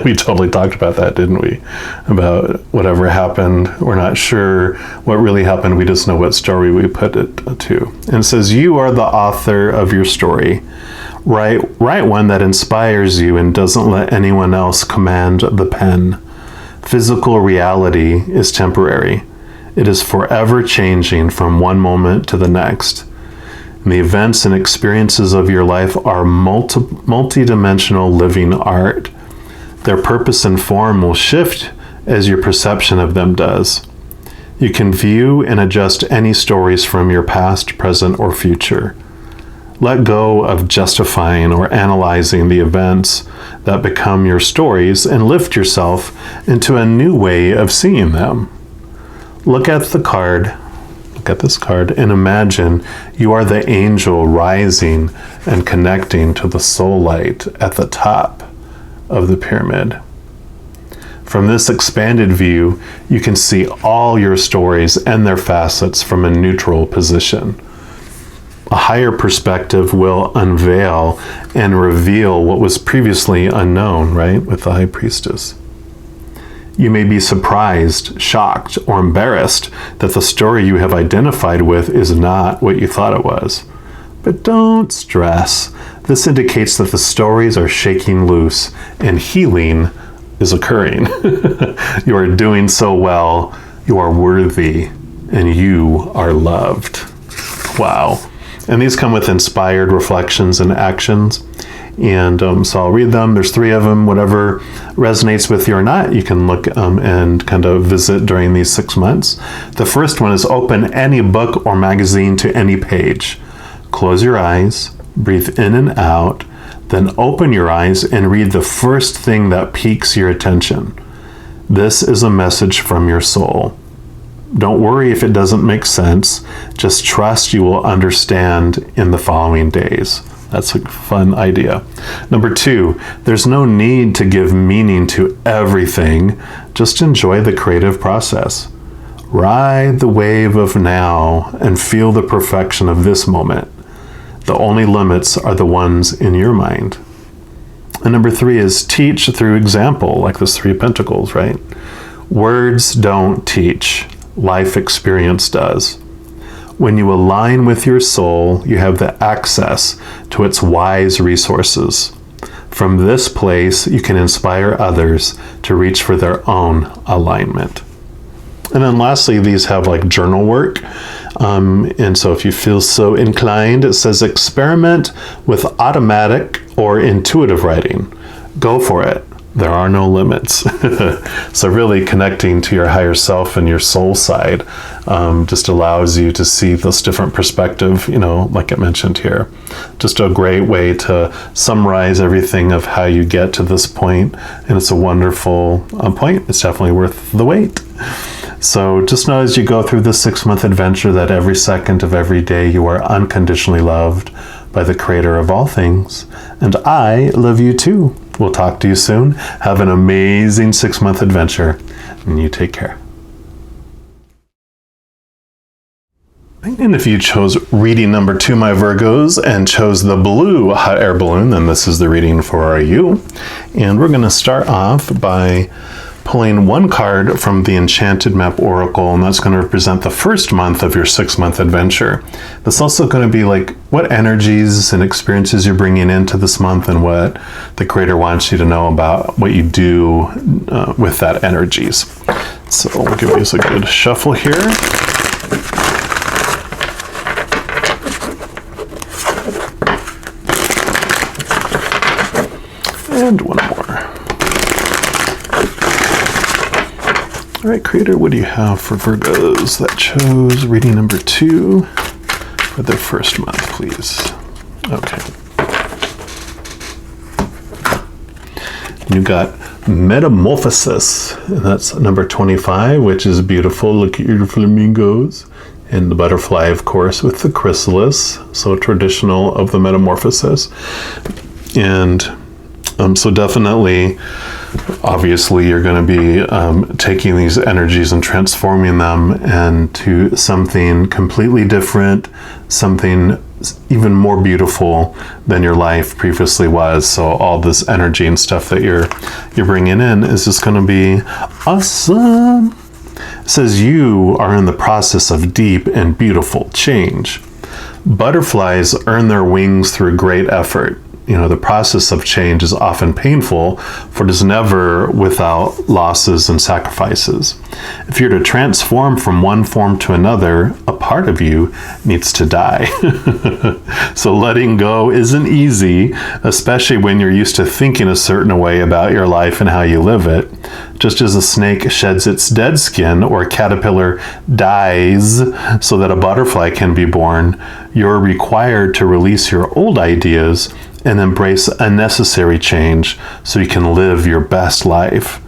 We totally talked about that, didn't we? About whatever happened. We're not sure what really happened. We just know what story we put it to. And it says, you are the author of your story. Write one that inspires you and doesn't let anyone else command the pen. Physical reality is temporary. It is forever changing from one moment to the next. The events and experiences of your life are multi-dimensional living art. Their purpose and form will shift as your perception of them does. You can view and adjust any stories from your past, present, or future. Let go of justifying or analyzing the events that become your stories and lift yourself into a new way of seeing them. Look at this card and imagine you are the angel rising and connecting to the soul light at the top of the pyramid. From this expanded view, you can see all your stories and their facets from a neutral position. A higher perspective will unveil and reveal what was previously unknown, right? With the High Priestess. You may be surprised, shocked, or embarrassed that the story you have identified with is not what you thought it was. But don't stress. This indicates that the stories are shaking loose and healing is occurring. You are doing so well. You are worthy and you are loved. Wow. And these come with inspired reflections and actions. And so I'll read them. There's 3 of them. Whatever resonates with you or not, you can look and kind of visit during these 6 months. The first one is open any book or magazine to any page. Close your eyes Breathe in and out, then open your eyes and read the first thing that piques your attention. This is a message from your soul. Don't worry if it doesn't make sense. Just trust you will understand in the following days. That's a fun idea. Number 2, there's no need to give meaning to everything. Just enjoy the creative process. Ride the wave of now and feel the perfection of this moment. The only limits are the ones in your mind. And number 3 is teach through example, like this 3 of Pentacles, right? Words don't teach. Life experience does. When you align with your soul, you have the access to its wise resources. From this place, you can inspire others to reach for their own alignment. And then lastly, these have like journal work. And so if you feel so inclined, it says experiment with automatic or intuitive writing. Go for it. There are no limits. So really connecting to your higher self and your soul side just allows you to see this different perspective, like I mentioned here. Just a great way to summarize everything of how you get to this point. And it's a wonderful point. It's definitely worth the wait. So just know as you go through this 6-month adventure that every second of every day you are unconditionally loved by the Creator of all things. And I love you too. We'll talk to you soon. Have an amazing 6-month adventure, and you take care. And if you chose reading number 2, my Virgos, and chose the blue hot air balloon, then this is the reading for you. And we're going to start off by pulling one card from the Enchanted Map Oracle, and that's going to represent the first month of your 6-month adventure. That's also going to be like what energies and experiences you're bringing into this month and what the Creator wants you to know about what you do with that energies. So we'll give these a good shuffle here. And one more. All right, Creator, what do you have for Virgos that chose reading number 2 for their first month, please? Okay. You got Metamorphosis, and that's number 25, which is beautiful. Look at your flamingos. And the butterfly, of course, with the chrysalis, so traditional of the Metamorphosis. And so definitely, obviously, you're going to be taking these energies and transforming them into something completely different, something even more beautiful than your life previously was. So all this energy and stuff that you're bringing in is just going to be awesome. It says you are in the process of deep and beautiful change. Butterflies earn their wings through great effort. The process of change is often painful, for it is never without losses and sacrifices. If you're to transform from one form to another, a part of you needs to die. So letting go isn't easy, especially when you're used to thinking a certain way about your life and how you live it. Just as a snake sheds its dead skin or a caterpillar dies so that a butterfly can be born, you're required to release your old ideas and embrace unnecessary change so you can live your best life.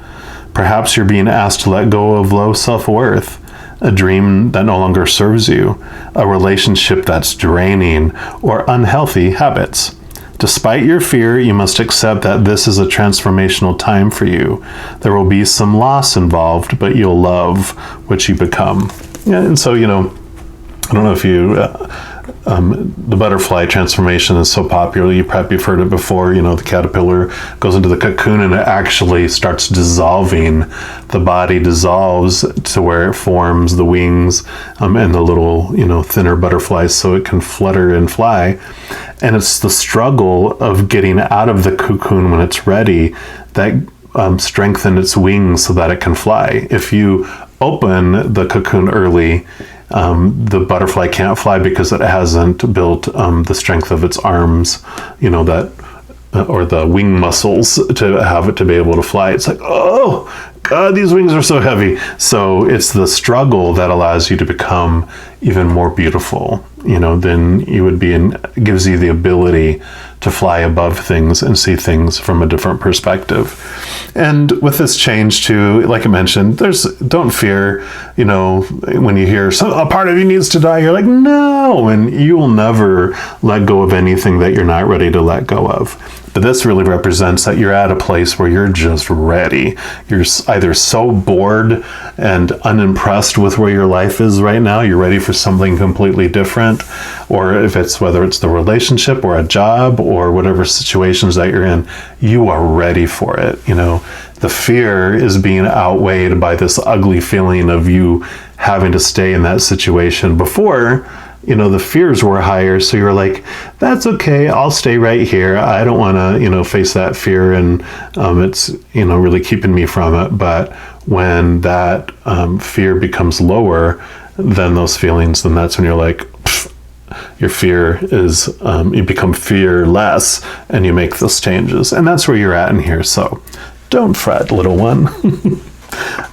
Perhaps you're being asked to let go of low self-worth, a dream that no longer serves you, a relationship that's draining, or unhealthy habits. Despite your fear, you must accept that this is a transformational time for you. There will be some loss involved, but you'll love what you become. Yeah, and so, I don't know if you... the butterfly transformation is so popular. You probably have heard it before. The caterpillar goes into the cocoon and it actually starts dissolving. The body dissolves to where it forms the wings and the little, thinner butterflies so it can flutter and fly. And it's the struggle of getting out of the cocoon when it's ready that strengthen its wings so that it can fly. If you open the cocoon early, the butterfly can't fly because it hasn't built the strength of its arms, or the wing muscles to have it to be able to fly. It's like, oh God, these wings are so heavy. So it's the struggle that allows you to become even more beautiful then you would be gives you the ability to fly above things and see things from a different perspective. And with this change too, like I mentioned, don't fear, when you hear a part of you needs to die, you're like, no, and you will never let go of anything that you're not ready to let go of. But this really represents that you're at a place where you're just ready. You're either so bored and unimpressed with where your life is right now, you're ready for something completely different, or whether it's the relationship or a job or whatever situations that you're in, you are ready for it. The fear is being outweighed by this ugly feeling of you having to stay in that situation. Before, the fears were higher, so you're like, that's okay, I'll stay right here. I don't want to, face that fear, and it's, really keeping me from it. But when that fear becomes lower than those feelings, then that's when you're like, your fear is, you become fearless, and you make those changes. And that's where you're at in here. So don't fret, little one.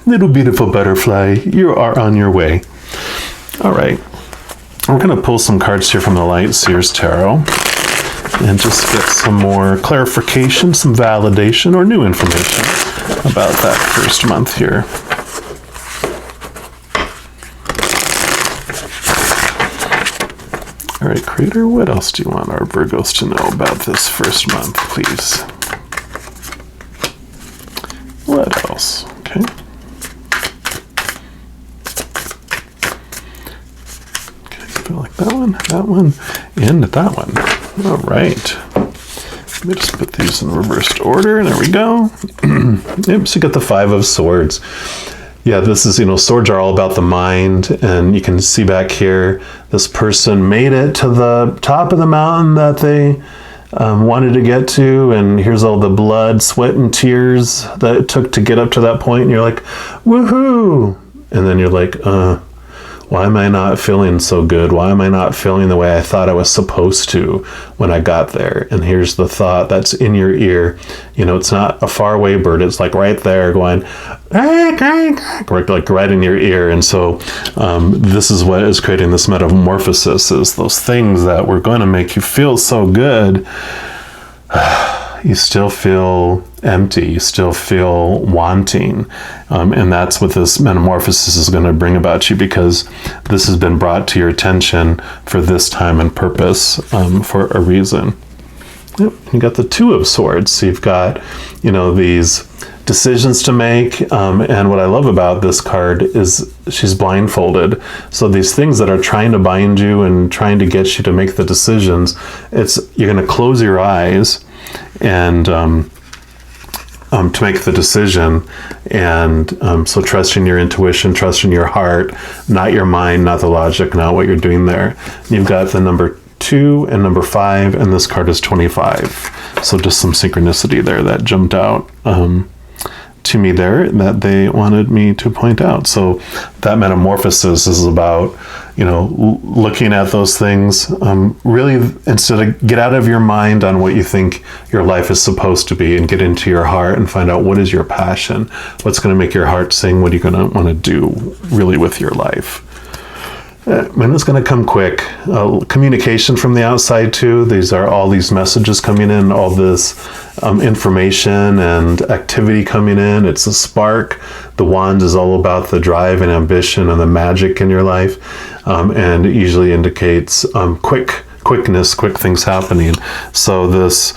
Little beautiful butterfly, you are on your way. All right. We're going to pull some cards here from the Light Seers Tarot and just get some more clarification, some validation, or new information about that first month here. All right, Creator, what else do you want our Virgos to know about this first month, please? What else? Okay. Like that one, and that one. All right. Let me just put these in reversed order. There we go. Yep, so you got the Five of Swords. Yeah, this is, swords are all about the mind, and you can see back here, this person made it to the top of the mountain that they wanted to get to, and here's all the blood, sweat, and tears that it took to get up to that point, and you're like, woohoo! And then you're like, why am I not feeling so good? Why am I not feeling the way I thought I was supposed to when I got there? And here's the thought that's in your ear. It's not a faraway bird. It's like right there going, like right in your ear. And so this is what is creating this metamorphosis, is those things that were going to make you feel so good. You still feel empty, you still feel wanting. And that's what this metamorphosis is going to bring about you, because this has been brought to your attention for this time and purpose, for a reason. Yep. You got the Two of Swords. So you've got, these decisions to make. And what I love about this card is she's blindfolded. So these things that are trying to bind you and trying to get you to make the decisions, you're going to close your eyes and to make the decision. And so trust in your intuition, trust in your heart, not your mind, not the logic, not what you're doing there. You've got the number 2 and number 5, and this card is 25. So just some synchronicity there that jumped out to me there that they wanted me to point out. So that metamorphosis is about, looking at those things, really, instead of get out of your mind on what you think your life is supposed to be, and get into your heart and find out what is your passion, what's going to make your heart sing, what are you going to want to do really with your life. And it's going to come quick. Communication from the outside too. These are all these messages coming in, all this information and activity coming in. It's a spark. The wand is all about the drive and ambition and the magic in your life, and it usually indicates quickness, quick things happening. So this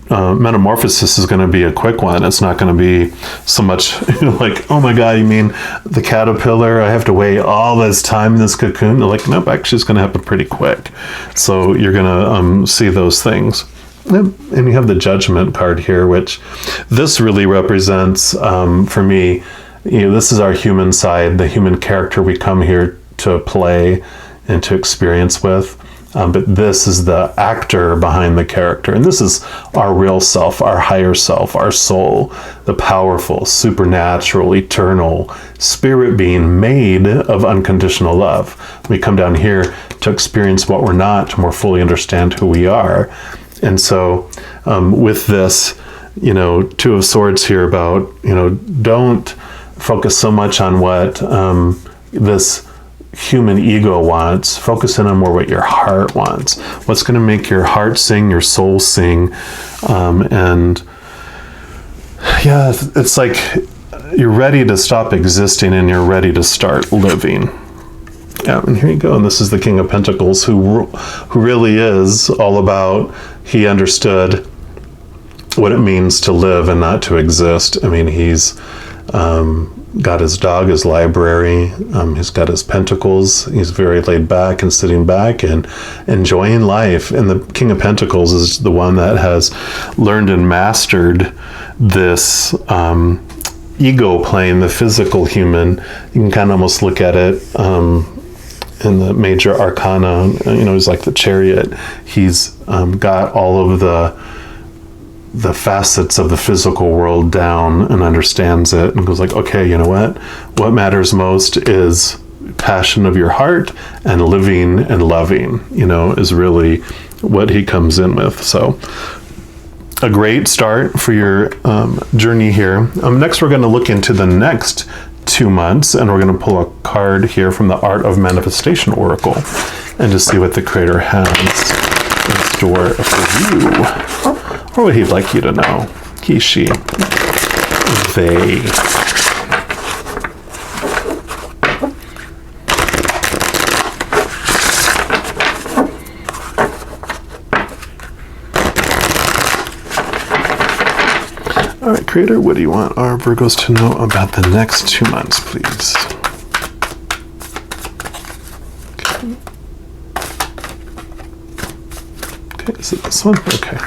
metamorphosis is going to be a quick one. It's not going to be so much like, oh my God, you mean the caterpillar? I have to wait all this time in this cocoon? They're like, nope, actually it's going to happen pretty quick. So you're going to see those things. And you have the Judgment card here, which this really represents, for me, this is our human side, the human character we come here to play and to experience with. But this is the actor behind the character. And this is our real self, our higher self, our soul, the powerful, supernatural, eternal spirit being made of unconditional love. We come down here to experience what we're not, to more fully understand who we are. And so with this, Two of Swords here about, don't focus so much on what this human ego wants. Focus in on more what your heart wants. What's going to make your heart sing, your soul sing. And yeah, it's like you're ready to stop existing and you're ready to start living. Yeah, and here you go. And this is the King of Pentacles, who really is all about, he understood what it means to live and not to exist. I mean, he's got his dog, his library, he's got his pentacles. He's very laid back and sitting back and enjoying life. And the King of Pentacles is the one that has learned and mastered this ego plane, the physical human. You can kind of almost look at it in the major arcana, he's like the Chariot. He's got all of the facets of the physical world down and understands it and goes like, okay, you know what matters most is passion of your heart, and living and loving, is really what he comes in with. So a great start for your journey here. Next, we're going to look into the next 2 months, and we're going to pull a card here from the Art of Manifestation Oracle and to see what the Creator has in store for you, or what he'd like you to know. He, she, they. All right, Creator, what do you want our Virgos to know about the next 2 months, please? Okay, is it this one? Okay.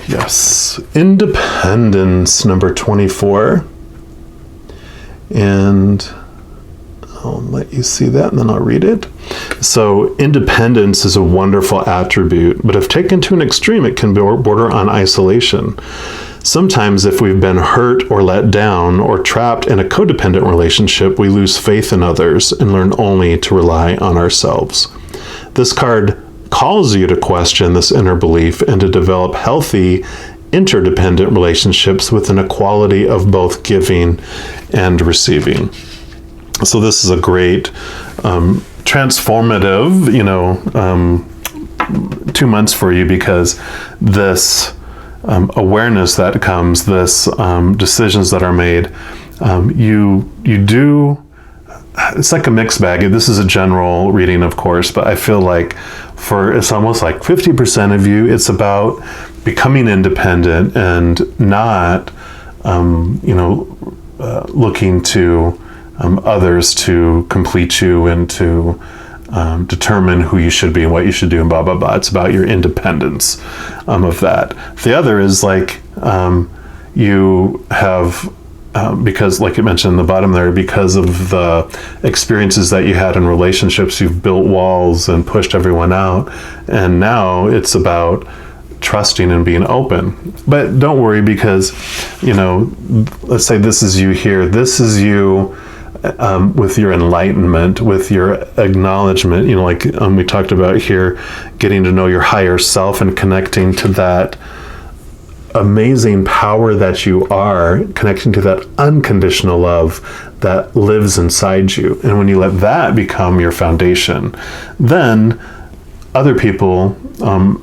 Yes, Independence, number 24. And I'll let you see that and then I'll read it. So independence is a wonderful attribute, but if taken to an extreme, it can border on isolation. Sometimes if we've been hurt or let down or trapped in a codependent relationship, we lose faith in others and learn only to rely on ourselves. This card calls you to question this inner belief and to develop healthy, interdependent relationships with an equality of both giving and receiving. So this is a great transformative, 2 months for you, because this awareness that comes, this decisions that are made, you do. It's like a mixed bag. This is a general reading, of course, but I feel like it's almost like 50% of you, it's about becoming independent and not, looking to others to complete you and to determine who you should be and what you should do and blah, blah, blah. It's about your independence of that. The other is like you have... because like you mentioned in the bottom there, because of the experiences that you had in relationships, you've built walls and pushed everyone out. And now it's about trusting and being open. But don't worry, because, let's say this is you here. This is you with your enlightenment, with your acknowledgement, like we talked about here, getting to know your higher self and connecting to that amazing power that you are, connecting to that unconditional love that lives inside you. And when you let that become your foundation, then other people,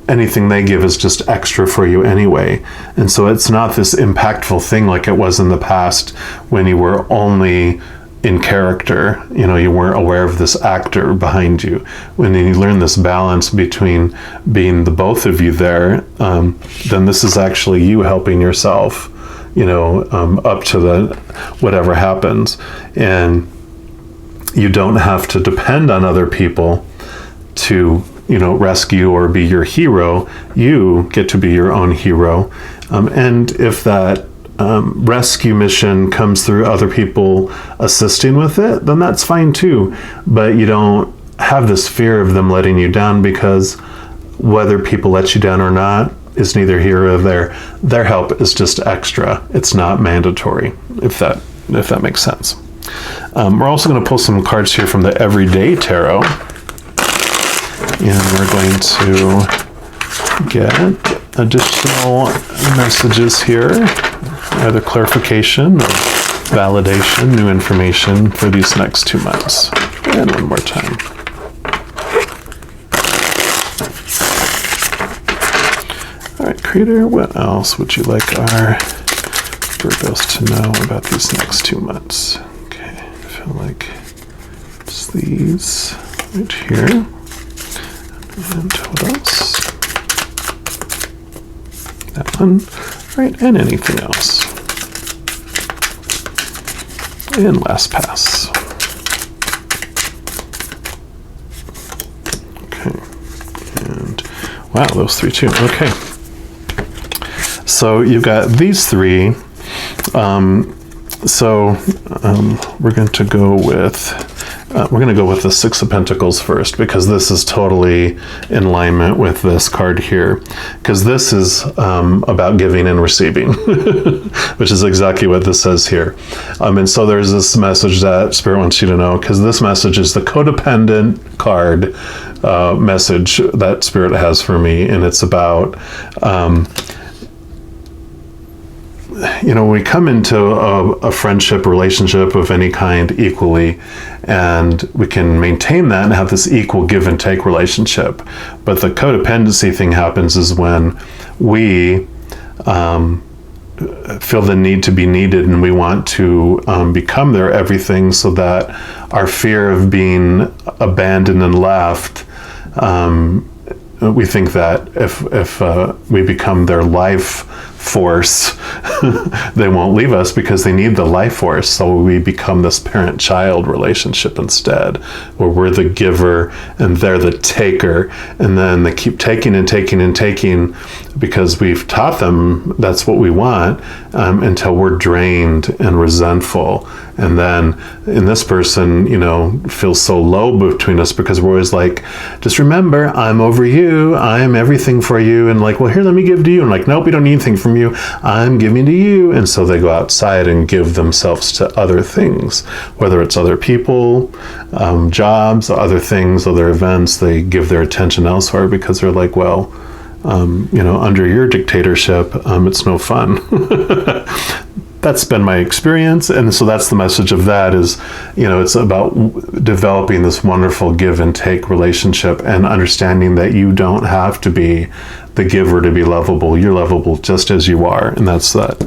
anything they give is just extra for you anyway. And so it's not this impactful thing like it was in the past when you were only in character, you weren't aware of this actor behind you. When you learn this balance between being the both of you there, then this is actually you helping yourself, up to the whatever happens. And you don't have to depend on other people to, rescue or be your hero. You get to be your own hero. And if that rescue mission comes through other people assisting with it, then that's fine too. But you don't have this fear of them letting you down, because whether people let you down or not is neither here or there. Their help is just extra. It's not mandatory, if that makes sense. We're also going to pull some cards here from the Everyday Tarot, and we're going to get additional messages here, either clarification or validation, new information for these next 2 months. And one more time. All right, Creator, what else would you like our Virgos to know about these next 2 months? Okay, I feel like it's these right here. And what else? That one. All right, and anything else. And last pass. Okay. And wow, those 3 too. Okay. So you've got these 3. We're going to go with the 6 of Pentacles first, because this is totally in alignment with this card here, because this is about giving and receiving, which is exactly what this says here. And so there's this message that Spirit wants you to know, because this message is the codependent card message that Spirit has for me, and it's about we come into a friendship, relationship of any kind equally, and we can maintain that and have this equal give and take relationship. But the codependency thing happens is when we feel the need to be needed, and we want to become their everything, so that our fear of being abandoned and left, we think that if we become their life force, they won't leave us because they need the life force. So we become this parent-child relationship instead, where we're the giver and they're the taker. And then they keep taking and taking and taking because we've taught them that's what we want, until we're drained and resentful. And then in this person, feels so low between us because we're always like, just remember, I'm over you. I'm everything for you. And like, well, here, let me give to you. And like, nope, we don't need anything from you. I'm giving to you. And so they go outside and give themselves to other things, whether it's other people, jobs, other things, other events. They give their attention elsewhere because they're like, well, under your dictatorship, it's no fun. That's been my experience. And so that's the message of that is, it's about developing this wonderful give and take relationship and understanding that you don't have to be the giver to be lovable. You're lovable just as you are. And that's that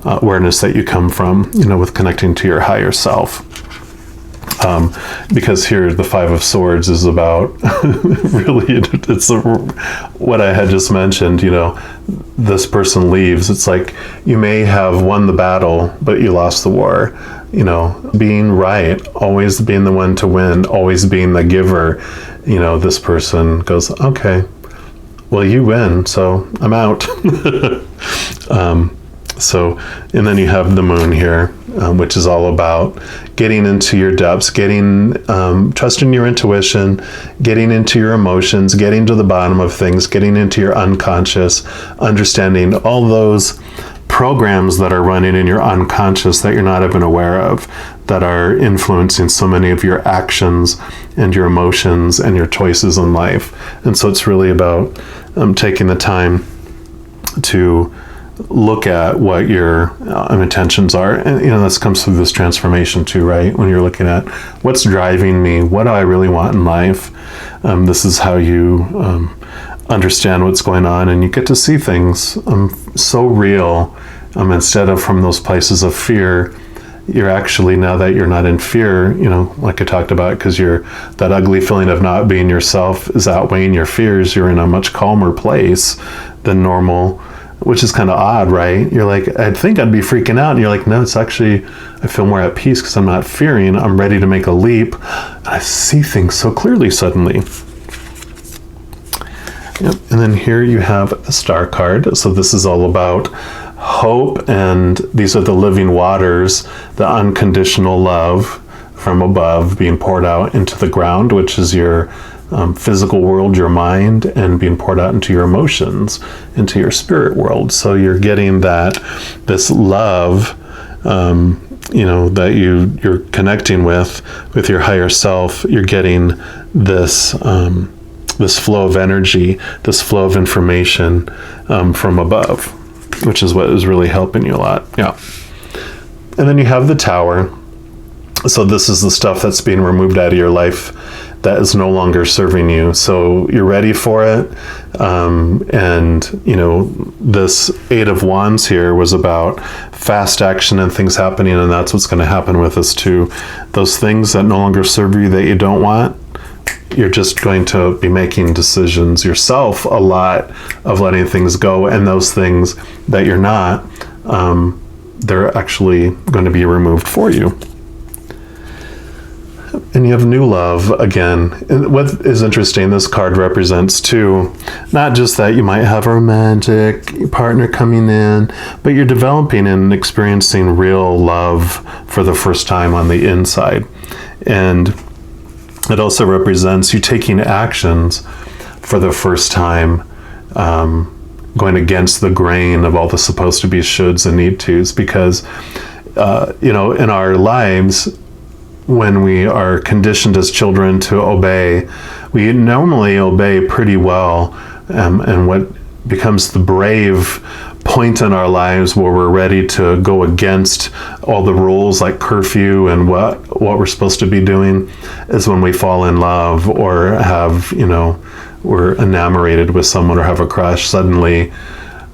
awareness that you come from, with connecting to your higher self. Because here the 5 of Swords is about really, it's what I had just mentioned, this person leaves. It's like you may have won the battle, but you lost the war. Being right, always being the one to win, always being the giver. This person goes, okay, well, you win, so I'm out. And then you have the Moon here, which is all about getting into your depths, trusting your intuition, getting into your emotions, getting to the bottom of things, getting into your unconscious, understanding all those programs that are running in your unconscious that you're not even aware of, that are influencing so many of your actions and your emotions and your choices in life. And so it's really about taking the time to look at what your intentions are. And this comes through this transformation too, right? When you're looking at what's driving me, what do I really want in life, this is how you understand what's going on, and you get to see things so real, instead of from those places of fear. You're actually, now that you're not in fear, like I talked about, because that ugly feeling of not being yourself is outweighing your fears. You're in a much calmer place than normal, which is kind of odd, right? You're like, I'd think I'd be freaking out. And you're like, no, it's actually, I feel more at peace because I'm not fearing. I'm ready to make a leap. And I see things so clearly suddenly. Yep. And then here you have the Star card. So this is all about hope. And these are the living waters, the unconditional love from above being poured out into the ground, which is your physical world, your mind, and being poured out into your emotions, into your spirit world. So you're getting this love, that you're connecting with your higher self. You're getting this flow of energy, this flow of information from above, which is what is really helping you a lot. Yeah. And then you have the Tower. So this is the stuff that's being removed out of your life that is no longer serving you. So you're ready for it. And, you know, this Eight of Wands here was about fast action and things happening. And that's what's going to happen with us too. Those things that no longer serve you, that you don't want, you're just going to be making decisions yourself a lot of letting things go. And those things that you're not, they're actually going to be removed for you. And you have new love again. And what is interesting, this card represents too, not just that you might have a romantic partner coming in, but you're developing and experiencing real love for the first time on the inside. And it also represents you taking actions for the first time, going against the grain of all the supposed to be shoulds and need tos, because, you know, in our lives, when we are conditioned as children to obey, we normally obey pretty well. And what becomes the brave point in our lives where we're ready to go against all the rules like curfew and what we're supposed to be doing is when we fall in love or have, you know, we're enamored with someone or have a crush. Suddenly,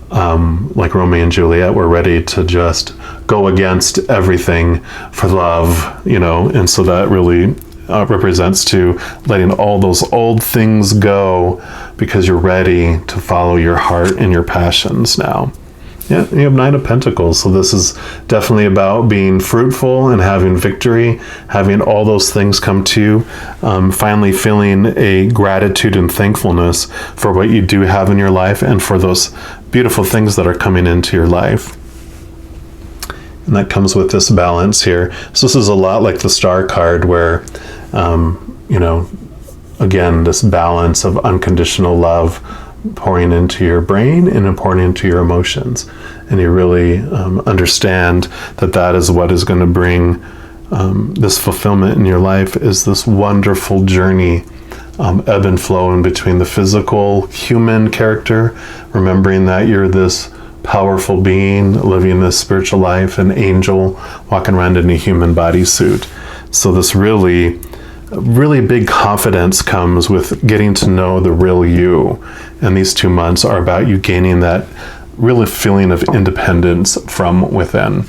like Romeo and Juliet, we're ready to just go against everything for love, you know, and so that really represents to letting all those old things go because you're ready to follow your heart and your passions now. Yeah, you have Nine of Pentacles, so this is definitely about being fruitful and having victory, having all those things come to you, finally feeling a gratitude and thankfulness for what you do have in your life and for those beautiful things that are coming into your life. And that comes with this balance here. So this is a lot like the Star card where, you know, again, this balance of unconditional love pouring into your brain and pouring into your emotions. And you really understand that that is what is going to bring this fulfillment in your life, is this wonderful journey, ebb and flow in between the physical human character, remembering that you're this powerful being living this spiritual life, an angel walking around in a human bodysuit. So this really big confidence comes with getting to know the real you. And these 2 months are about you gaining that really feeling of independence from within.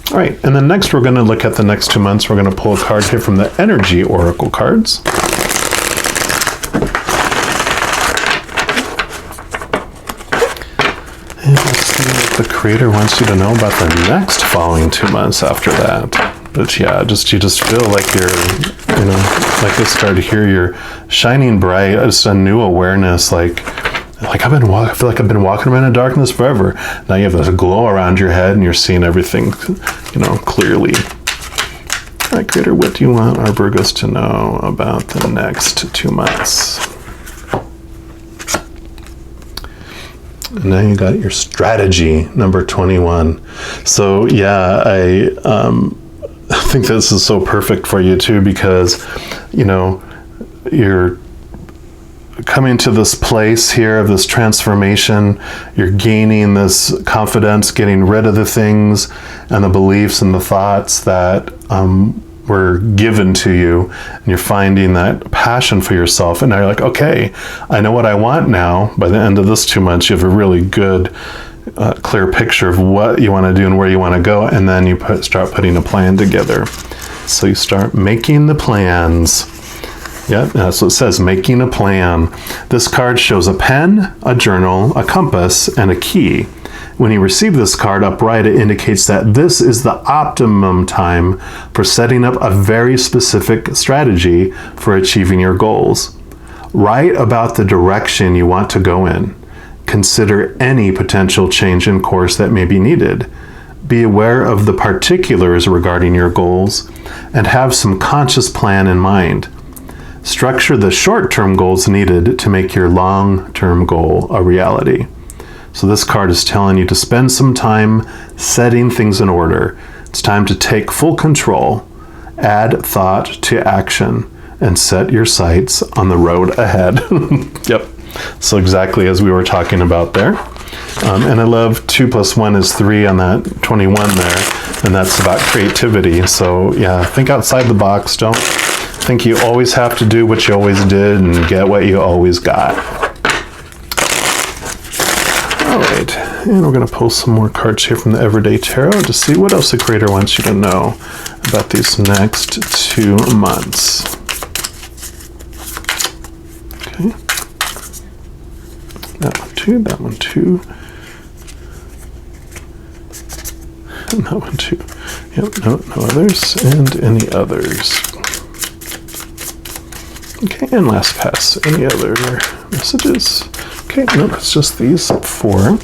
All right, and then next we're going to look at the next 2 months. We're going to pull a card here from the Energy Oracle cards. And let's see what the Creator wants you to know about the next following 2 months after that. But yeah, you just feel like you're, you know, like this card here, you're shining bright, just a new awareness, like I feel like I've been walking around in darkness forever. Now you have this glow around your head and you're seeing everything, you know, clearly. All right, Creator, what do you want our Virgos to know about the next 2 months? And now you got your strategy, number 21. So yeah, I think this is so perfect for you too, because, you know, you're coming to this place here of this transformation. You're gaining this confidence, getting rid of the things and the beliefs and the thoughts that were given to you, and you're finding that passion for yourself. And now you're like, okay, I know what I want now. By the end of this 2 months, you have a really good clear picture of what you want to do and where you want to go, and then you start putting a plan together. So you start making the plans. Yeah, that's what it says, making a plan. This card shows a pen, a journal, a compass, and a key. When you receive this card upright, it indicates that this is the optimum time for setting up a very specific strategy for achieving your goals. Write about the direction you want to go in. Consider any potential change in course that may be needed. Be aware of the particulars regarding your goals and have some conscious plan in mind. Structure the short-term goals needed to make your long-term goal a reality. So this card is telling you to spend some time setting things in order. It's time to take full control, add thought to action, and set your sights on the road ahead. Yep. So exactly as we were talking about there. And I love 2 + 1 is 3 on that 21 there. and that's about creativity. So yeah, think outside the box. Don't think you always have to do what you always did and get what you always got. All right, and we're going to pull some more cards here from the Everyday Tarot to see what else the Creator wants you to know about these next 2 months. Okay. That one too, that one too. And that one too. Yep, no others, and any others. Okay, and last pass. Any other messages? Okay, nope, it's just these 4.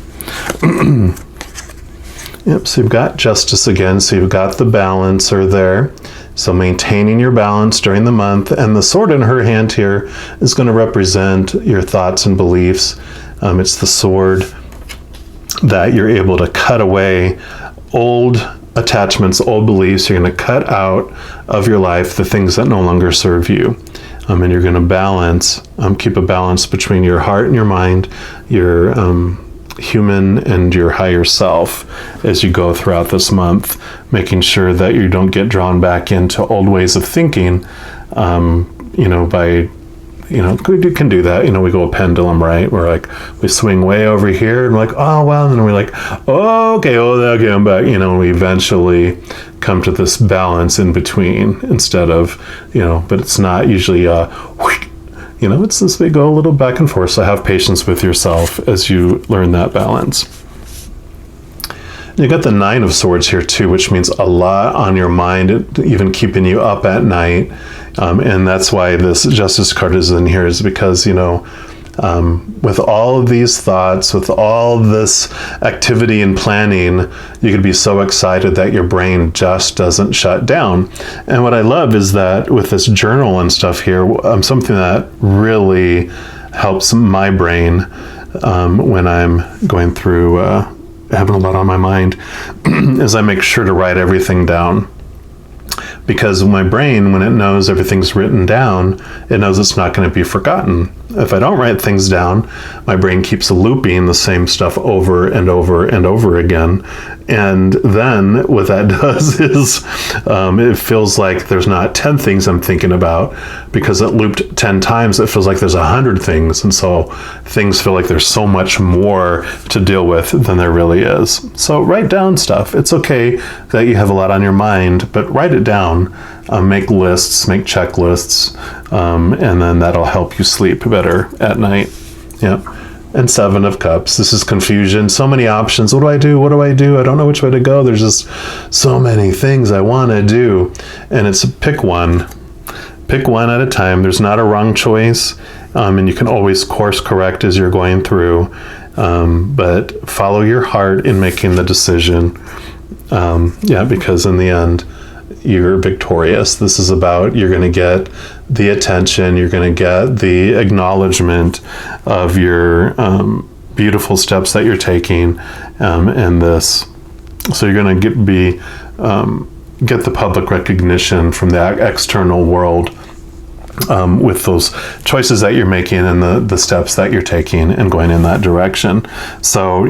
Yep, so you've got Justice again, so you've got the balancer there. So maintaining your balance during the month, and the sword in her hand here is going to represent your thoughts and beliefs. It's the sword that you're able to cut away old attachments, old beliefs. You're going to cut out of your life the things that no longer serve you. And you're going to balance, keep a balance between your heart and your mind, your human and your higher self as you go throughout this month, making sure that you don't get drawn back into old ways of thinking, we can do that. We go a pendulum, right? We're like, we swing way over here and we're like, oh, well, and then we're like, oh, okay, I'm back. We eventually come to this balance in between instead of, but it's not usually, it's this, we go a little back and forth. So have patience with yourself as you learn that balance. You got the 9 of Swords here too, which means a lot on your mind, even keeping you up at night. And that's why this Justice card is in here, is because, with all of these thoughts, with all this activity and planning, you could be so excited that your brain just doesn't shut down. And what I love is that with this journal and stuff here, something that really helps my brain when I'm going through having a lot on my mind is I make sure to write everything down. Because my brain, when it knows everything's written down, it knows it's not going to be forgotten. If I don't write things down, my brain keeps looping the same stuff over and over and over again. And then what that does is it feels like there's not 10 things I'm thinking about, because it looped 10 times. It feels like there's 100 things. And so things feel like there's so much more to deal with than there really is. So write down stuff. It's okay that you have a lot on your mind, but write it down. Make lists, make checklists, and then that'll help you sleep better at night. Yeah. And 7 of Cups. This is confusion. So many options. What do I do? What do I do? I don't know which way to go. There's just so many things I want to do. And it's pick one. Pick one at a time. There's not a wrong choice. And you can always course correct as you're going through. But follow your heart in making the decision. Because in the end, you're victorious. This is about, you're going to get the attention, you're going to get the acknowledgement of your beautiful steps that you're taking, and this. So you're going to get the public recognition from the external world with those choices that you're making and the steps that you're taking and going in that direction. So,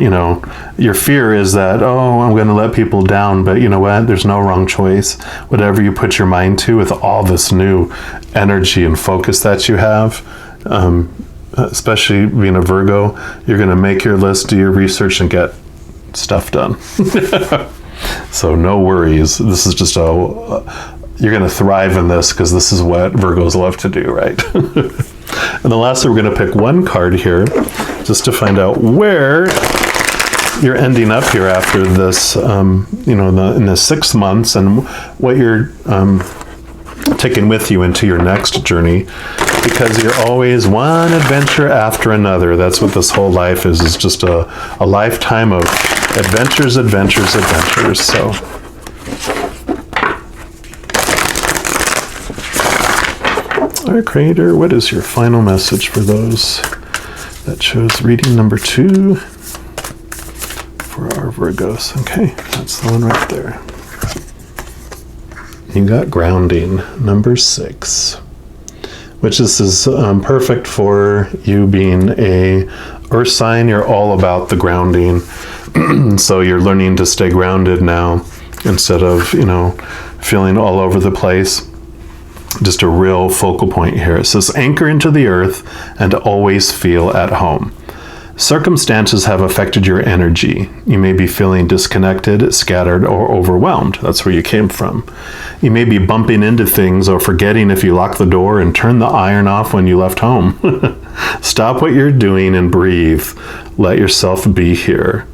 your fear is that, I'm going to let people down, but you know what? There's no wrong choice. Whatever you put your mind to, with all this new energy and focus that you have, especially being a Virgo, you're going to make your list, do your research, and get stuff done. So no worries. This is just you're going to thrive in this, because this is what Virgos love to do, right? And the last, we're going to pick one card here just to find out where you're ending up here after this, in the 6 months, and what you're taking with you into your next journey, because you're always one adventure after another. That's what this whole life is just a lifetime of adventures. So our Creator, what is your final message for those that chose reading number 2 for our Virgos? Okay, that's the one right there. You got grounding, number 6, which is perfect for you being a earth sign. You're all about the grounding. So you're learning to stay grounded now. instead of, feeling all over the place. Just a real focal point here. It says, anchor into the earth and always feel at home. Circumstances have affected your energy. You may be feeling disconnected, scattered, or overwhelmed. That's where you came from. You may be bumping into things or forgetting if you locked the door and turned the iron off when you left home. Stop what you're doing and breathe. Let yourself be here.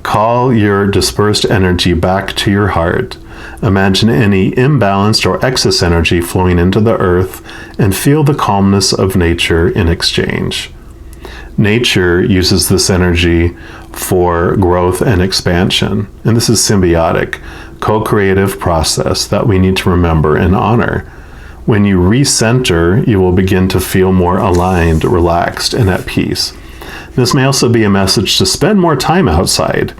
Call your dispersed energy back to your heart. Imagine any imbalanced or excess energy flowing into the earth and feel the calmness of nature in exchange. Nature uses this energy for growth and expansion, and this is symbiotic, co-creative process that we need to remember and honor. When you recenter, you will begin to feel more aligned, relaxed, and at peace. This may also be a message to spend more time outside.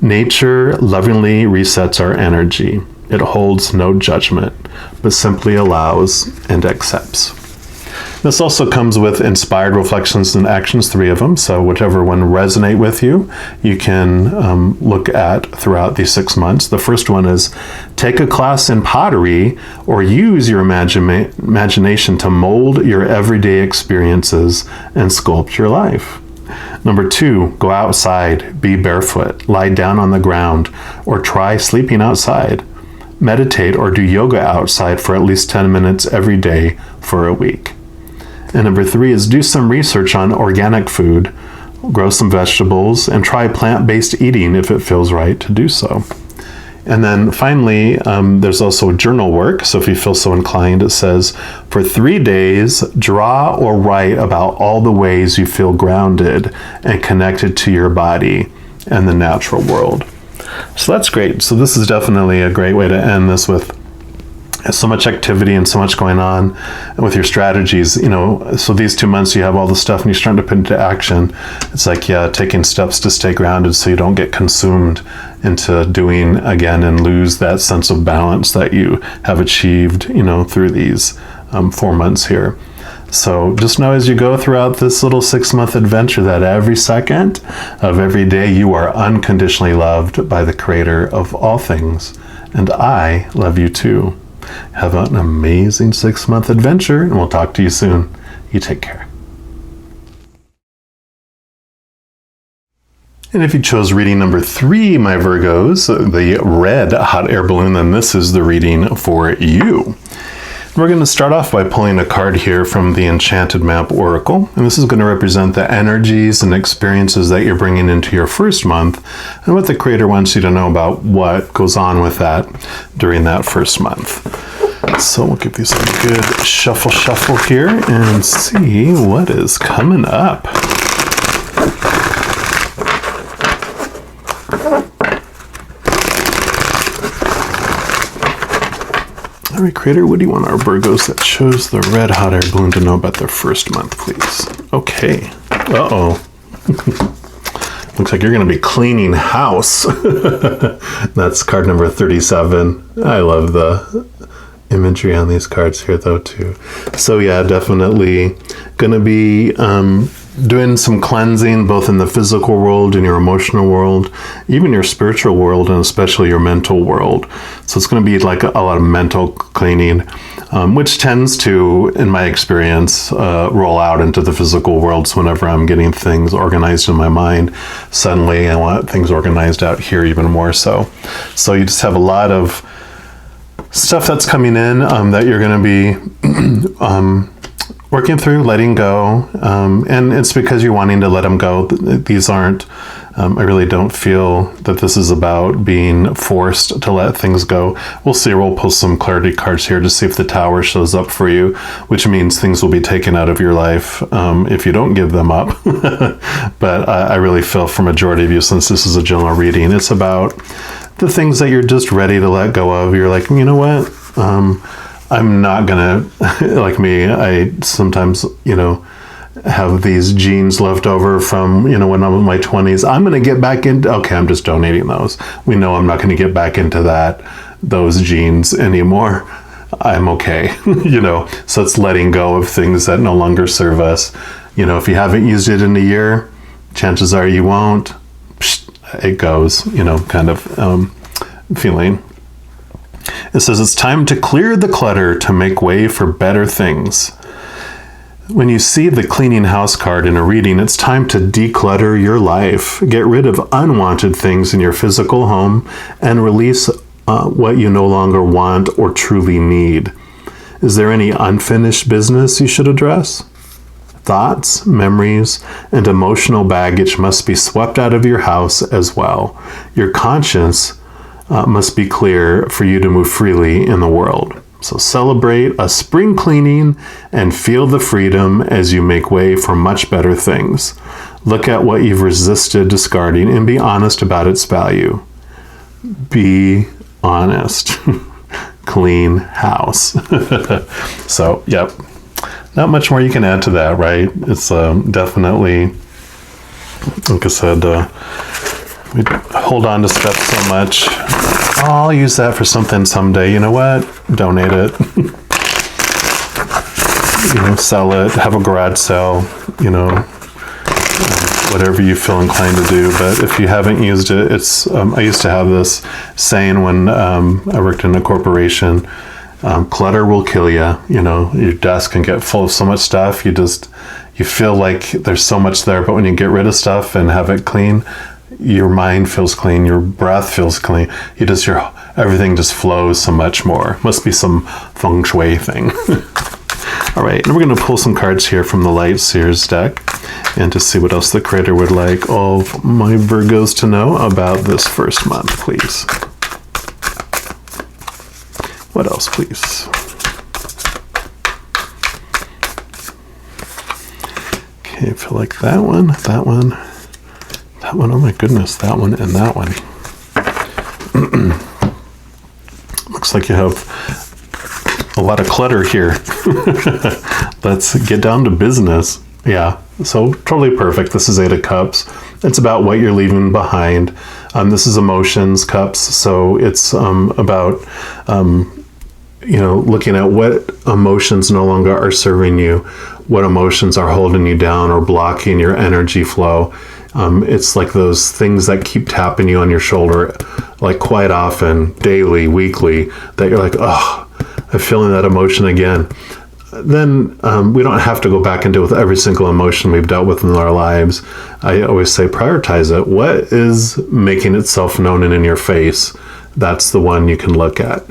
Nature lovingly resets our energy. It holds no judgment, but simply allows and accepts. This also comes with inspired reflections and actions, 3 of them. So whichever one resonate with you, you can look at throughout these 6 months. The first one is take a class in pottery or use your imagination to mold your everyday experiences and sculpt your life. Number 2, go outside, be barefoot, lie down on the ground, or try sleeping outside. Meditate or do yoga outside for at least 10 minutes every day for a week. And number 3 is do some research on organic food, grow some vegetables, and try plant-based eating if it feels right to do so. And then finally, there's also journal work. So if you feel so inclined, it says, for 3 days, draw or write about all the ways you feel grounded and connected to your body and the natural world. So that's great. So this is definitely a great way to end this with so much activity and so much going on with your strategies, so these 2 months you have all the stuff and you're starting to put into action. It's like, taking steps to stay grounded so you don't get consumed into doing again and lose that sense of balance that you have achieved, through these 4 months here. So just know as you go throughout this little 6-month adventure that every second of every day you are unconditionally loved by the Creator of all things. And I love you too. Have an amazing 6-month adventure, and we'll talk to you soon. You take care. And if you chose reading number 3, my Virgos, the red hot air balloon, then this is the reading for you. We're going to start off by pulling a card here from the Enchanted Map Oracle, and this is going to represent the energies and experiences that you're bringing into your first month, and what the Creator wants you to know about what goes on with that during that first month. So we'll give these a good shuffle here and see what is coming up. All right, Creator, what do you want our Virgos that chose the red hot air balloon to know about their first month, please? Okay. Uh-oh. Looks like you're going to be cleaning house. That's card number 37. I love the imagery on these cards here, though, too. So, yeah, definitely going to be doing some cleansing, both in the physical world and your emotional world, even your spiritual world, and especially your mental world. So it's going to be like a lot of mental cleaning, which tends to, in my experience, roll out into the physical world. So whenever I'm getting things organized in my mind, suddenly I want things organized out here even more so. So you just have a lot of stuff that's coming in that you're going to be working through, letting go, and it's because you're wanting to let them go. These aren't, I really don't feel that this is about being forced to let things go. We'll see, we'll pull some clarity cards here to see if the Tower shows up for you, which means things will be taken out of your life if you don't give them up. But I really feel for majority of you, since this is a general reading, it's about the things that you're just ready to let go of. You're like, you know what? I'm not gonna, like me, I sometimes, have these genes left over from, when I'm in my 20s. I'm gonna get back into, okay, I'm just donating those. We know I'm not gonna get back into those genes anymore. I'm okay, so it's letting go of things that no longer serve us. If you haven't used it in a year, chances are you won't. It goes, kind of, feeling. It says it's time to clear the clutter to make way for better things. When you see the cleaning house card in a reading, it's time to declutter your life. Get rid of unwanted things in your physical home and release what you no longer want or truly need. Is there any unfinished business you should address? Thoughts, memories, and emotional baggage must be swept out of your house as well. Your conscience must be clear for you to move freely in the world. So celebrate a spring cleaning and feel the freedom as you make way for much better things. Look at what you've resisted discarding and be honest about its value. Be honest. Clean house. So, yep. Not much more you can add to that, right? It's definitely, like I said, we hold on to stuff so much. Oh, I'll use that for something someday. You know what? Donate it. Sell it. Have a garage sale. Whatever you feel inclined to do. But if you haven't used it, it's. I used to have this saying when I worked in a corporation. Clutter will kill you. Your desk can get full of so much stuff. You feel like there's so much there, but when you get rid of stuff and have it clean, your mind feels clean, your breath feels clean. Everything just flows so much more. Must be some feng shui thing. All right, and we're going to pull some cards here from the Light Seers deck and to see what else the Creator would like all of my Virgos to know about this first month, please. What else, please? Okay, I feel like that one, oh my goodness, that one and that one. Looks like you have a lot of clutter here. Let's get down to business. Yeah, so totally perfect. This is 8 of Cups. It's about what you're leaving behind. This is emotions, cups, so it's about looking at what emotions no longer are serving you, what emotions are holding you down or blocking your energy flow. It's like those things that keep tapping you on your shoulder, like quite often, daily, weekly, that you're like, oh, I'm feeling that emotion again. Then we don't have to go back and deal with every single emotion we've dealt with in our lives. I always say prioritize it. What is making itself known and in your face? That's the one you can look at.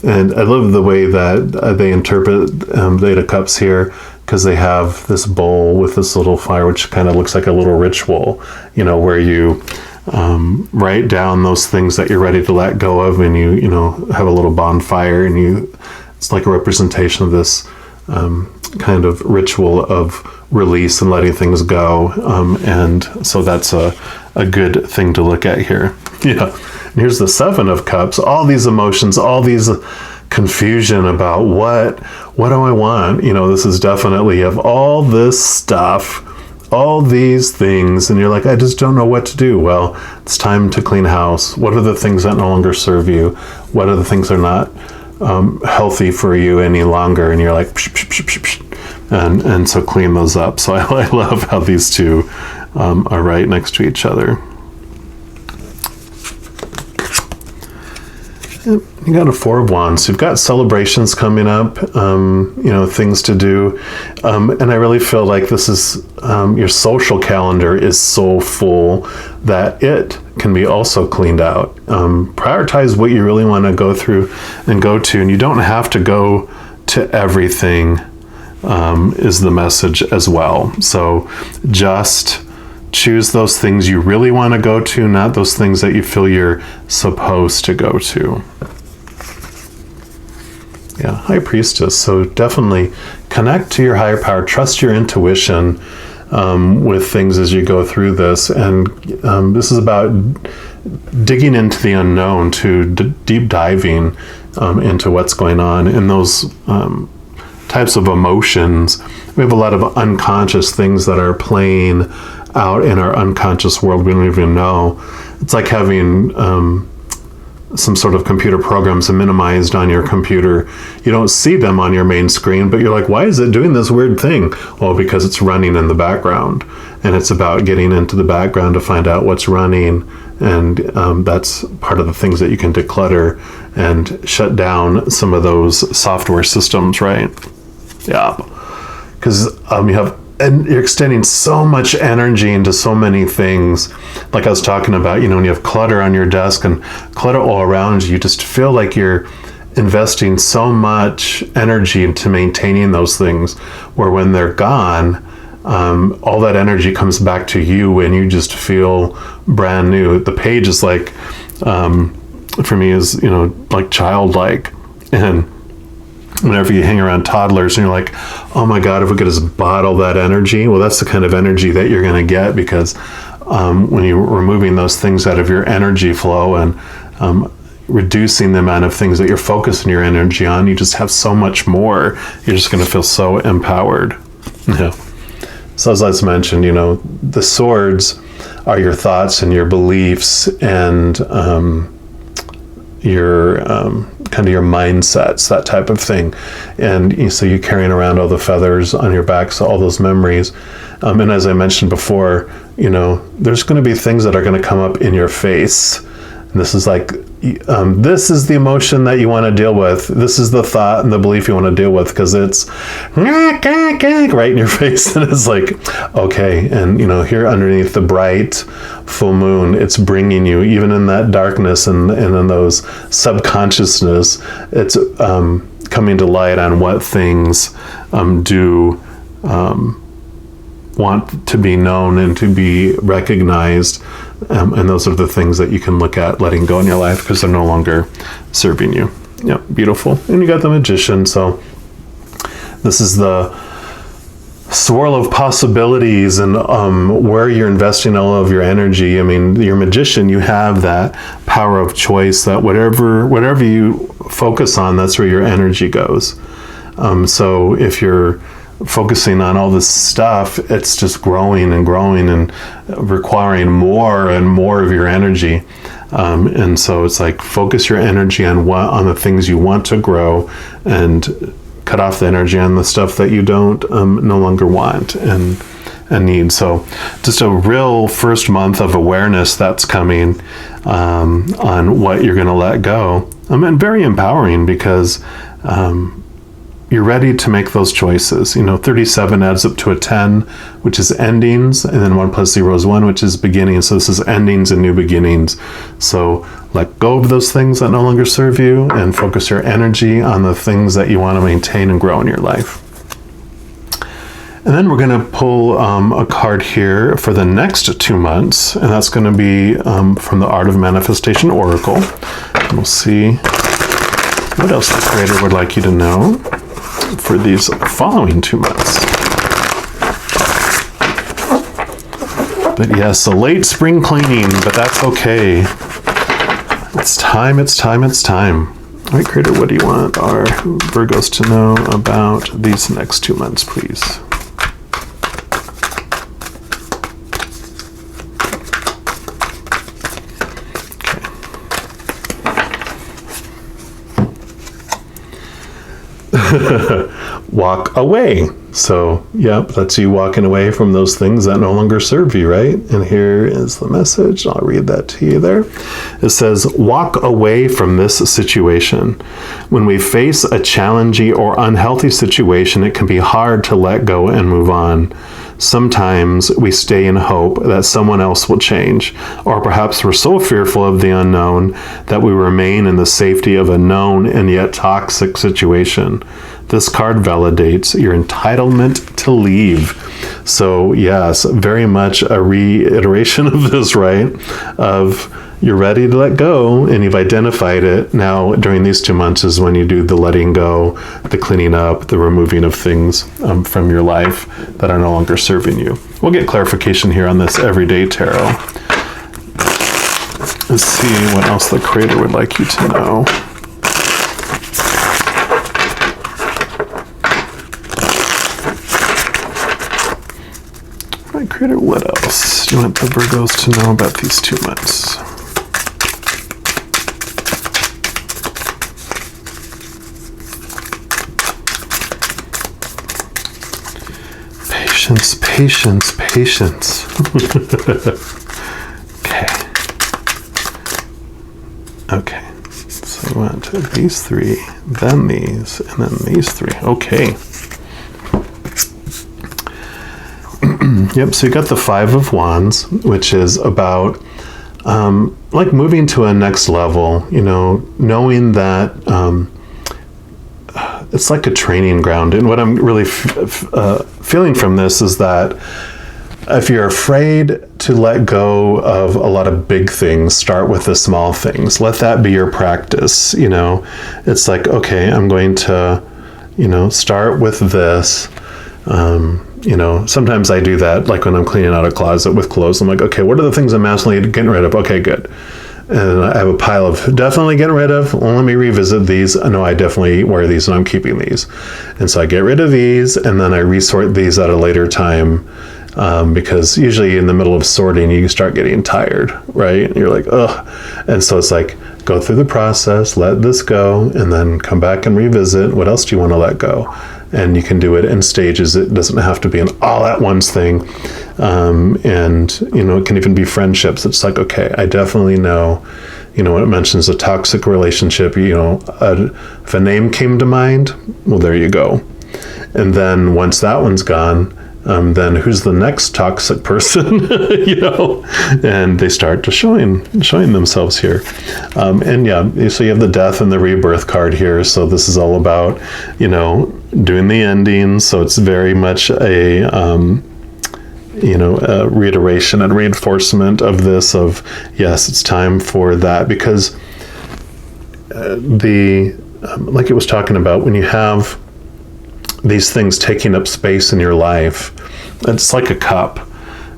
And I love the way that they interpret the 8 of Cups here, because they have this bowl with this little fire, which kind of looks like a little ritual, where you write down those things that you're ready to let go of, and you have a little bonfire, and it's like a representation of this kind of ritual of release and letting things go. And so that's a good thing to look at here. Yeah. And here's the 7 of Cups, all these emotions, all these confusion about what do I want? This is definitely, you have all this stuff, all these things, and you're like, I just don't know what to do. Well, it's time to clean house. What are the things that no longer serve you? What are the things that are not healthy for you any longer? And you're like, psh, psh, psh, psh, psh. And so clean those up. So I love how these two are right next to each other. You got a 4 of Wands. You've got celebrations coming up, things to do. And I really feel like this is, your social calendar is so full that it can be also cleaned out. Prioritize what you really want to go through and go to. And you don't have to go to everything, is the message as well. So just choose those things you really want to go to, not those things that you feel you're supposed to go to. Yeah, High Priestess. So definitely connect to your higher power. Trust your intuition with things as you go through this. And this is about digging into the unknown, to deep diving into what's going on in those types of emotions. We have a lot of unconscious things that are playing out in our unconscious world we don't even know. It's like having some sort of computer programs are minimized on your computer. You don't see them on your main screen, but you're like, why is it doing this weird thing? Well, because it's running in the background, and it's about getting into the background to find out what's running. And that's part of the things that you can declutter and shut down some of those software systems, right? Yeah, because you have, and you're extending so much energy into so many things. Like I was talking about, when you have clutter on your desk and clutter all around you, you just feel like you're investing so much energy into maintaining those things, where when they're gone, all that energy comes back to you and you just feel brand new. The page is like, for me, is, like childlike. And whenever you hang around toddlers and you're like, oh my God, if we could just bottle that energy, well, that's the kind of energy that you're going to get, because when you're removing those things out of your energy flow and reducing the amount of things that you're focusing your energy on, you just have so much more. You're just going to feel so empowered. Yeah. So as I mentioned, the swords are your thoughts and your beliefs and your kind of your mindsets, that type of thing. And so you're carrying around all the feathers on your back, so all those memories. And as I mentioned before, there's going to be things that are going to come up in your face. And this is like, this is the emotion that you want to deal with. This is the thought and the belief you want to deal with, because it's right in your face. And it's like, okay. And, here underneath the bright full moon, it's bringing you, even in that darkness and in those subconsciousness, it's coming to light on what things do want to be known and to be recognized. And those are the things that you can look at letting go in your life, because they're no longer serving you. Yeah, beautiful. And you got the Magician. So this is the swirl of possibilities and where you're investing all of your energy. I mean, your Magician, you have that power of choice, that whatever you focus on, that's where your energy goes. So if you're focusing on all this stuff, it's just growing and growing and requiring more and more of your energy. And so it's like, focus your energy on the things you want to grow, and cut off the energy on the stuff that you don't no longer want and need. So just a real first month of awareness that's coming on what you're going to let go. And very empowering, because you're ready to make those choices. 37 adds up to a 10, which is endings, and then 1 plus 0 is 1, which is beginnings. So this is endings and new beginnings. So let go of those things that no longer serve you, and focus your energy on the things that you want to maintain and grow in your life. And then we're going to pull a card here for the next 2 months, and that's going to be from the Art of Manifestation Oracle. And we'll see what else the Creator would like you to know for these following 2 months. But yes, a late spring cleaning, but that's okay. It's time. All right, Creator, what do you want our Virgos to know about these next 2 months, please? Walk away. So, yep, that's you walking away from those things that no longer serve you, right? And here is the message. I'll read that to you there. It says, walk away from this situation. When we face a challenging or unhealthy situation, it can be hard to let go and move on. Sometimes we stay in hope that someone else will change, or perhaps we're so fearful of the unknown that we remain in the safety of a known and yet toxic situation. This card validates your entitlement to leave. So yes, very much a reiteration of this, right? Of you're ready to let go, and you've identified it. Now, during these 2 months is when you do the letting go, the cleaning up, the removing of things from your life that are no longer serving you. We'll get clarification here on this Everyday Tarot. Let's see what else the Creator would like you to know. All right, Creator, what else do you want the Virgos to know about these 2 months? Patience, patience, patience. Okay. Okay. So we went to these three, then these, and then these three. Okay. Yep, so you got the Five of Wands, which is about like moving to a next level, you know, knowing that it's like a training ground. And what I'm really feeling from this is that if you're afraid to let go of a lot of big things, start with the small things. Let that be your practice, you know. It's like, okay, I'm going to, you know, start with this. You know, sometimes I do that, like when I'm cleaning out a closet with clothes. I'm like, okay, what are the things I'm absolutely getting rid of? Okay, good. And I have a pile of definitely getting rid of. Well, let me revisit these. No, I definitely wear these and I'm keeping these. And so I get rid of these and then I resort these at a later time. Because usually in the middle of sorting, you start getting tired, right? And you're like, ugh. And so it's like, go through the process, let this go, and then come back and revisit. What else do you want to let go? And you can do it in stages. It doesn't have to be an all at once thing. And, you know, it can even be friendships. It's like, okay, I definitely know, you know, when it mentions a toxic relationship, you know, if a name came to mind, well, there you go. And then once that one's gone, then who's the next toxic person, you know, and they start to showing themselves here. And yeah, so you have the death and the rebirth card here. So this is all about, you know, doing the endings. So it's very much a, you know, a reiteration and reinforcement of this, of, yes, it's time for that, because like it was talking about, when you have these things taking up space in your life, it's like a cup,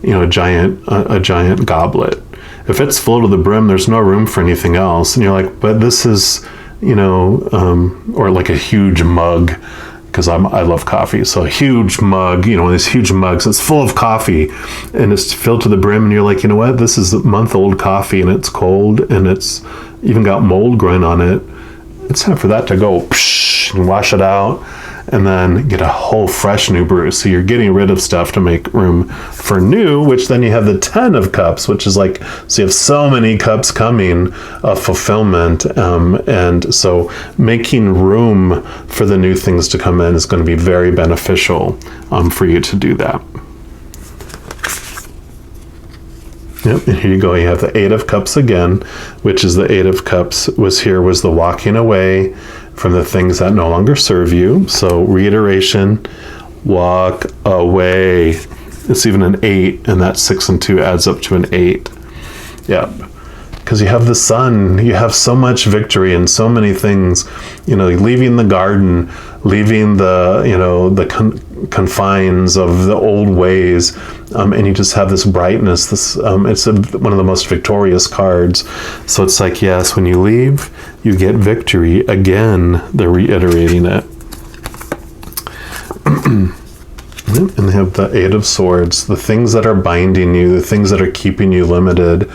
you know, a giant goblet. If it's full to the brim, there's no room for anything else. And you're like, but this is, you know, or like a huge mug, because I love coffee. So a huge mug, you know, one of these huge mugs, it's full of coffee and it's filled to the brim. And you're like, you know what, this is a month-old coffee and it's cold and it's even got mold growing on it. It's time for that to go and wash it out, and then get a whole fresh new brew. So you're getting rid of stuff to make room for new, which then you have the 10 of cups, which is like, so you have so many cups coming of fulfillment. And so making room for the new things to come in is going to be very beneficial for you to do that. Yep, and here you go. You have the 8 of Cups again, which is the 8 of Cups was the walking away from the things that no longer serve you. So reiteration, walk away. It's even an 8, and that 6 and 2 adds up to an 8. Yep. Because you have the sun, you have so much victory and so many things, you know, leaving the garden, leaving the, you know, the confines of the old ways, and you just have this brightness. This it's one of the most victorious cards. So it's like, yes, when you leave, you get victory. Again, they're reiterating it. And they have the 8 of Swords, the things that are binding you, the things that are keeping you limited.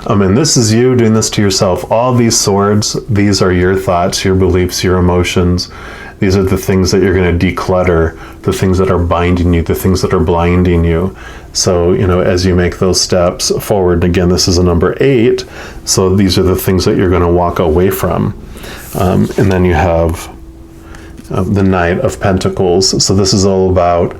And this is you doing this to yourself. All these swords, these are your thoughts, your beliefs, your emotions. These are the things that you're going to declutter, the things that are binding you, the things that are blinding you. So, you know, as you make those steps forward, and again, this is a number 8. So these are the things that you're going to walk away from. And then you have the Knight of Pentacles. So this is all about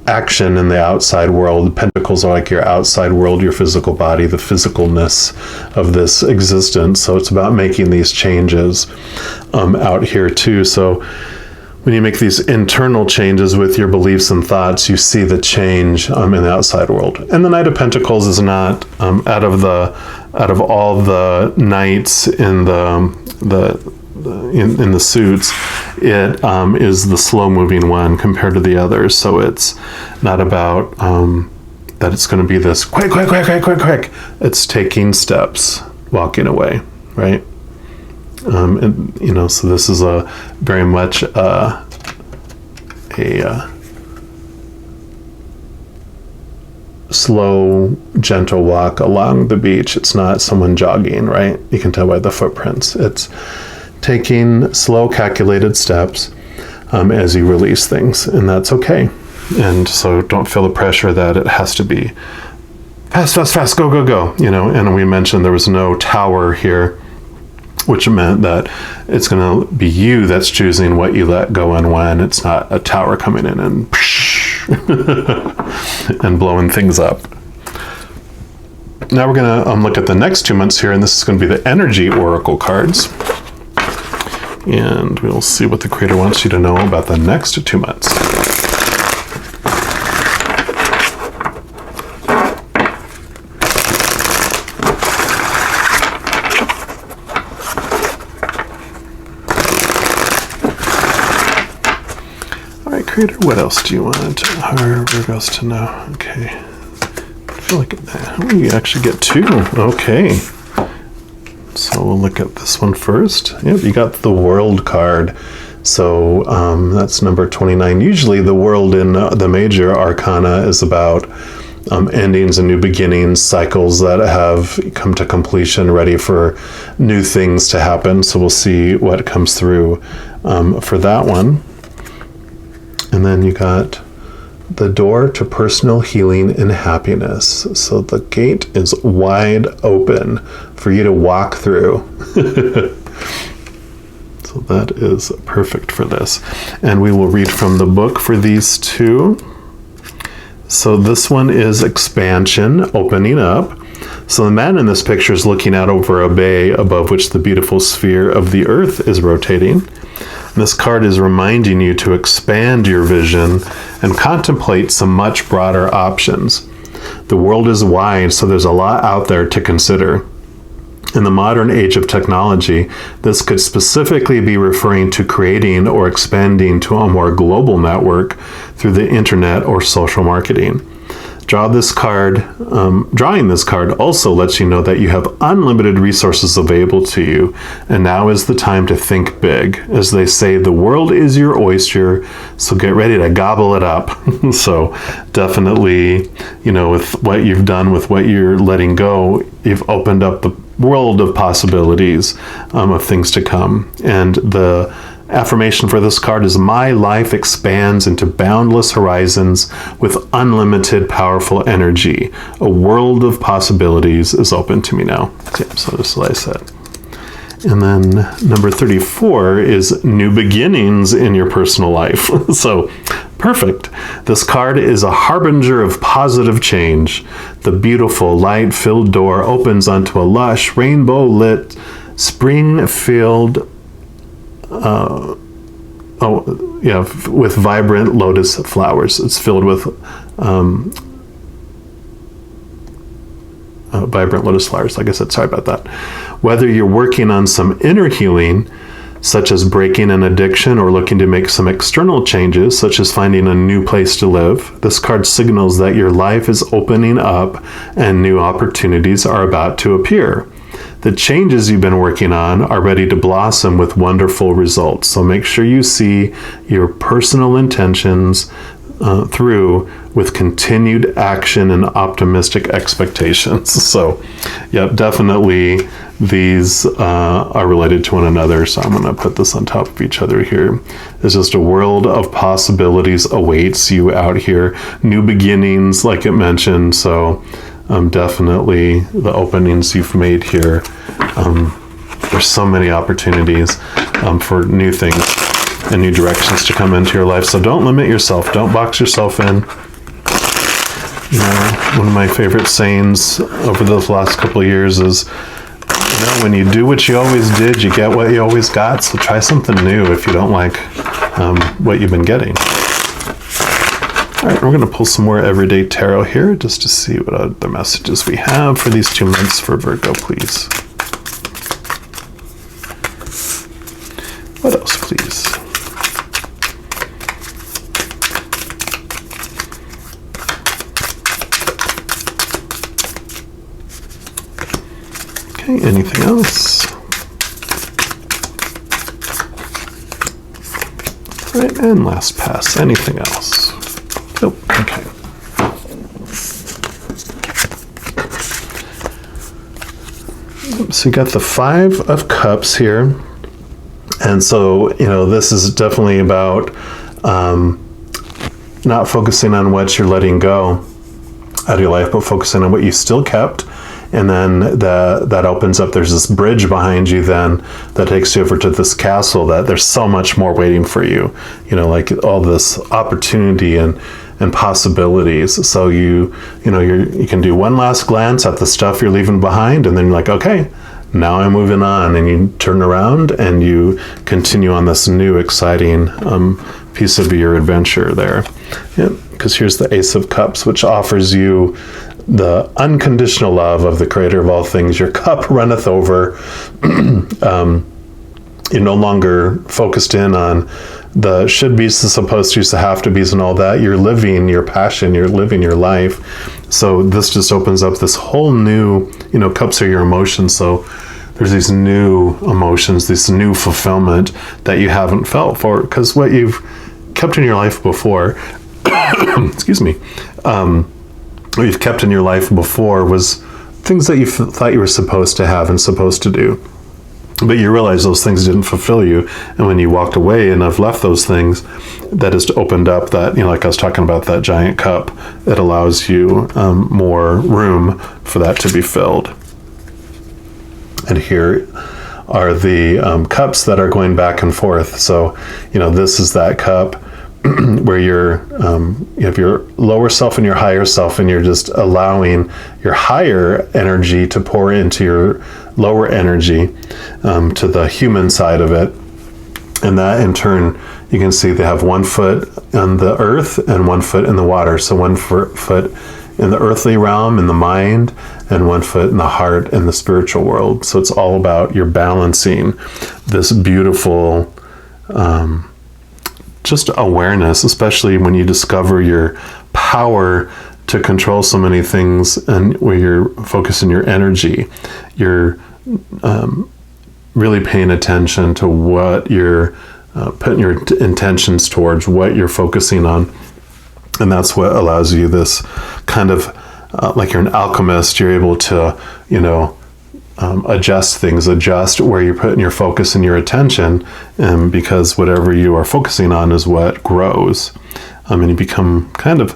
action in the outside world. Pentacles are like your outside world, your physical body, the physicalness of this existence. So it's about making these changes out here too. So when you make these internal changes with your beliefs and thoughts, you see the change in the outside world. And the Knight of Pentacles is not out of all the knights in in the suits, it is the slow-moving one compared to the others. So it's not about that it's going to be this quick. It's taking steps, walking away, right? And you know, so this is a very much a slow, gentle walk along the beach. It's not someone jogging, right? You can tell by the footprints. It's taking slow, calculated steps as you release things, and that's okay. And so don't feel the pressure that it has to be fast, fast, fast, go, go, go, and we mentioned there was no tower here, which meant that it's going to be you that's choosing what you let go and when. It's not a tower coming in and and blowing things up. Now we're going to look at the next 2 months here, and this is going to be the energy oracle cards. And we'll see what the creator wants you to know about the next 2 months. Creator, what else do you want our Virgos to know? Okay. I feel like we actually get 2. Okay. So we'll look at this one first. Yep, you got the World card. So that's number 29. Usually the World in the major arcana is about endings and new beginnings, cycles that have come to completion, ready for new things to happen. So we'll see what comes through for that one. And then you got the door to personal healing and happiness. So the gate is wide open for you to walk through. So that is perfect for this. And we will read from the book for these 2. So this one is expansion, opening up. So the man in this picture is looking out over a bay above which the beautiful sphere of the earth is rotating. This card is reminding you to expand your vision and contemplate some much broader options. The world is wide, so there's a lot out there to consider. In the modern age of technology, this could specifically be referring to creating or expanding to a more global network through the internet or social marketing. Drawing this card also lets you know that you have unlimited resources available to you, and now is the time to think big. As they say, the world is your oyster, so get ready to gobble it up. So definitely, with what you've done, with what you're letting go, you've opened up the world of possibilities of things to come. And the affirmation for this card is, my life expands into boundless horizons with unlimited powerful energy. A world of possibilities is open to me now. So this is what I said. And then number 34 is new beginnings in your personal life. So perfect. This card is a harbinger of positive change. The beautiful light-filled door opens onto a lush, rainbow-lit, spring-filled with vibrant lotus flowers. It's filled with vibrant lotus flowers. Like I said, sorry about that. Whether you're working on some inner healing, such as breaking an addiction, or looking to make some external changes, such as finding a new place to live, this card signals that your life is opening up and new opportunities are about to appear. The changes you've been working on are ready to blossom with wonderful results. So make sure you see your personal intentions through with continued action and optimistic expectations. So, yeah, definitely these are related to one another. So I'm going to put this on top of each other here. It's just a world of possibilities awaits you out here. New beginnings, like it mentioned. So definitely the openings you've made here. There's so many opportunities for new things and new directions to come into your life. So don't limit yourself. Don't box yourself in. One of my favorite sayings over the last couple of years is, when you do what you always did, you get what you always got. So try something new if you don't like what you've been getting. All right, we're going to pull some more Everyday Tarot here just to see what other messages we have for these 2 months for Virgo, please. What else, please? Okay, anything else? All right, and last pass. Anything else? Nope. Okay. So you got the 5 of Cups here. And so, this is definitely about not focusing on what you're letting go out of your life, but focusing on what you still kept. And then that opens up, there's this bridge behind you then that takes you over to this castle that there's so much more waiting for you, like all this opportunity and possibilities. So you can do one last glance at the stuff you're leaving behind, and then you're like, okay, now I'm moving on, and you turn around and you continue on this new exciting piece of your adventure there. Because here's the Ace of Cups, which offers you the unconditional love of the creator of all things. Your cup runneth over. You're no longer focused in on the should be's, the supposed to's, the have to be's, and all that. You're living your passion, you're living your life. So this just opens up this whole new, cups are your emotions. So there's these new emotions, this new fulfillment that you haven't felt for, because what you've kept in your life before, excuse me, what you've kept in your life before was things that you thought you were supposed to have and supposed to do. But you realize those things didn't fulfill you. And when you walked away and have left those things, that has opened up that, like I was talking about, that giant cup, it allows you more room for that to be filled. And here are the cups that are going back and forth. So, this is that cup where you have your lower self and your higher self, and you're just allowing your higher energy to pour into your lower energy, to the human side of it. And that in turn, you can see they have 1 foot on the earth and 1 foot in the water. So 1 foot in the earthly realm, in the mind, and 1 foot in the heart, in the spiritual world. So it's all about you're balancing this beautiful just awareness, especially when you discover your power to control so many things, and where you're focusing your energy, you're really paying attention to what you're putting your intentions towards, what you're focusing on. And that's what allows you this kind of, like you're an alchemist, you're able to, adjust things, adjust where you're putting your focus and your attention, and because whatever you are focusing on is what grows. And you become kind of,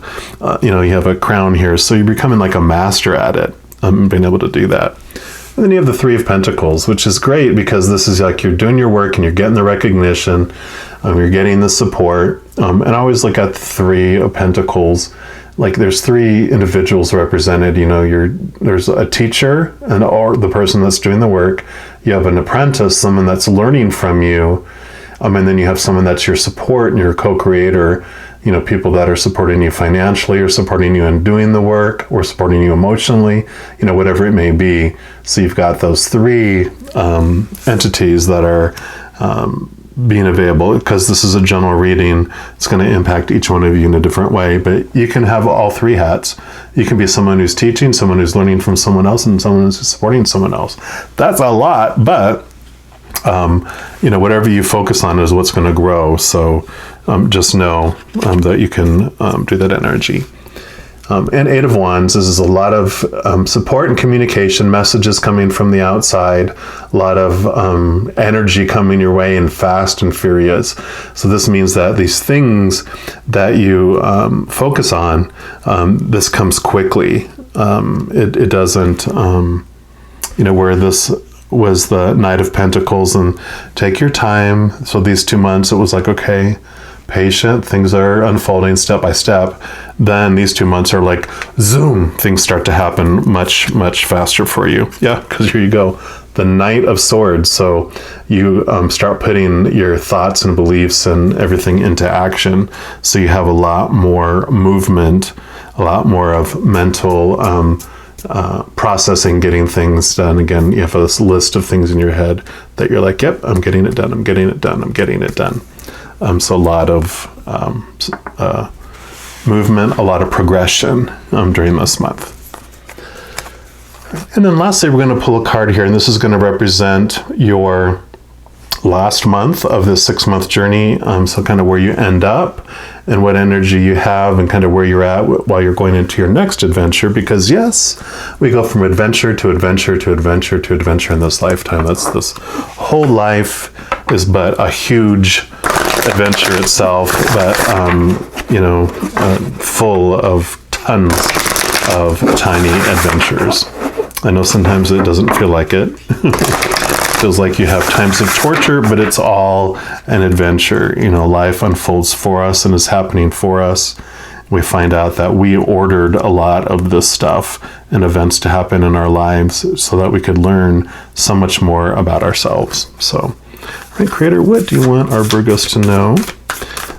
you have a crown here, so you're becoming like a master at it, being able to do that. And then you have the Three of Pentacles, which is great because this is like you're doing your work and you're getting the recognition, you're getting the support. And I always look at the Three of Pentacles, like there's 3 individuals represented. There's a teacher or the person that's doing the work. You have an apprentice, someone that's learning from you. And then you have someone that's your support and your co-creator, people that are supporting you financially or supporting you in doing the work or supporting you emotionally, whatever it may be. So you've got those 3 entities that are being available. Because this is a general reading, it's going to impact each one of you in a different way, but you can have all 3 hats. You can be someone who's teaching, someone who's learning from someone else, and someone who's supporting someone else. That's a lot, but whatever you focus on is what's going to grow. So just know that you can do that energy. And 8 of Wands is a lot of support and communication, messages coming from the outside, a lot of energy coming your way, and fast and furious. So this means that these things that you focus on, this comes quickly. It doesn't, where this was the Knight of Pentacles, and take your time. So these 2 months, it was like, okay, patient, things are unfolding step by step. Then these 2 months are like zoom, things start to happen much, much faster for you. Yeah, because here you go, the Knight of Swords. So you start putting your thoughts and beliefs and everything into action. So you have a lot more movement, a lot more of mental processing, getting things done. Again, you have this list of things in your head that you're like, yep, I'm getting it done, I'm getting it done, I'm getting it done. So a lot of movement, a lot of progression during this month. And then lastly, we're going to pull a card here, and this is going to represent your last month of this 6-month journey. So kind of where you end up and what energy you have and kind of where you're at while you're going into your next adventure. Because yes, we go from adventure to adventure to adventure to adventure in this lifetime. That's this whole life is but a huge adventure itself, but, full of tons of tiny adventures. I know sometimes it doesn't feel like it. Feels like you have times of torture, but it's all an adventure. Life unfolds for us and is happening for us. We find out that we ordered a lot of this stuff and events to happen in our lives so that we could learn so much more about ourselves. So, all right, Creator, what do you want our Virgos to know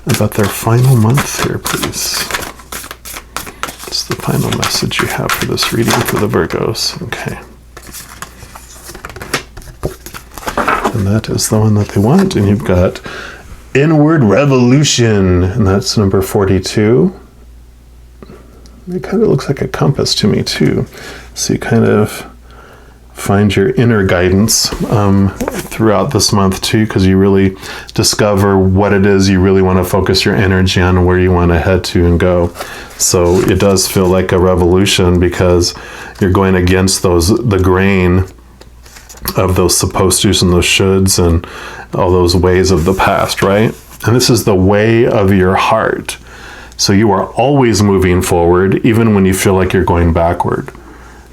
about their final month here, please? What's the final message you have for this reading for the Virgos? Okay. And that is the one that they want. And you've got Inward Revolution, and that's number 42. It kind of looks like a compass to me, too. So you kind of find your inner guidance throughout this month, too, because you really discover what it is you really want to focus your energy on and where you want to head to and go. So it does feel like a revolution because you're going against the grain of those supposed to's and those shoulds and all those ways of the past, right? And this is the way of your heart. So you are always moving forward, even when you feel like you're going backward.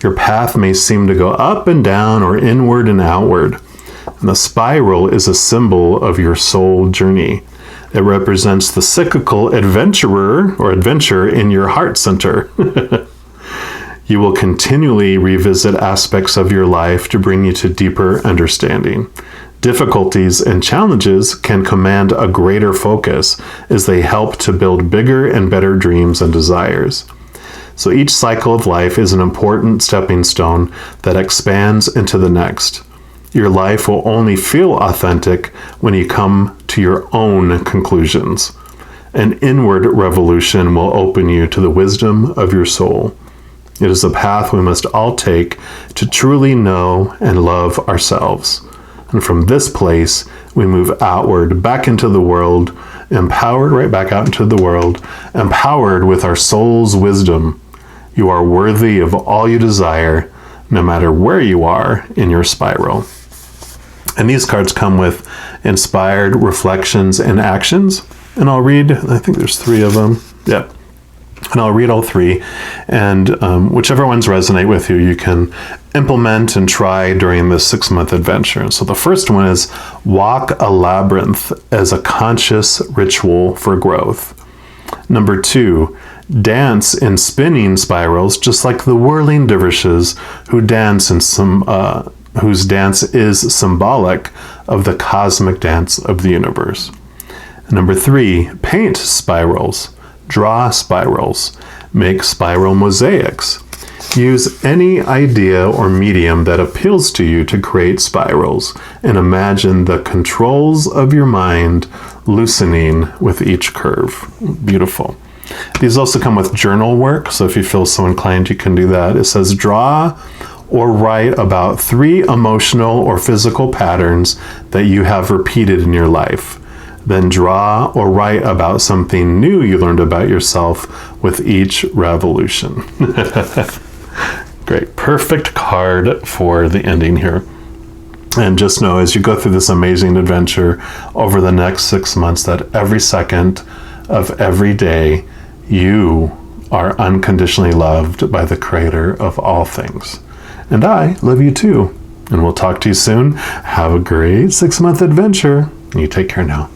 Your path may seem to go up and down or inward and outward. And the spiral is a symbol of your soul journey. It represents the cyclical adventure in your heart center. You will continually revisit aspects of your life to bring you to deeper understanding. Difficulties and challenges can command a greater focus as they help to build bigger and better dreams and desires. So each cycle of life is an important stepping stone that expands into the next. Your life will only feel authentic when you come to your own conclusions. An inward revolution will open you to the wisdom of your soul. It is a path we must all take to truly know and love ourselves. And from this place, we move outward, back into the world, empowered, right back out into the world, empowered with our soul's wisdom. You are worthy of all you desire, no matter where you are in your spiral. And these cards come with inspired reflections and actions. And I'll read, I think there's 3 of them. Yep. And I'll read all 3, and whichever ones resonate with you, you can implement and try during this 6-month adventure. And so the first one is walk a labyrinth as a conscious ritual for growth. Number 2, dance in spinning spirals, just like the whirling dervishes who dance in whose dance is symbolic of the cosmic dance of the universe. Number 3, paint spirals. Draw spirals, make spiral mosaics. Use any idea or medium that appeals to you to create spirals, and imagine the controls of your mind loosening with each curve. Beautiful. These also come with journal work, so if you feel so inclined, you can do that. It says draw or write about 3 emotional or physical patterns that you have repeated in your life. Then draw or write about something new you learned about yourself with each revolution. Great. Perfect card for the ending here. And just know, as you go through this amazing adventure over the next 6 months, that every second of every day, you are unconditionally loved by the Creator of all things. And I love you too. And we'll talk to you soon. Have a great 6-month adventure. You take care now.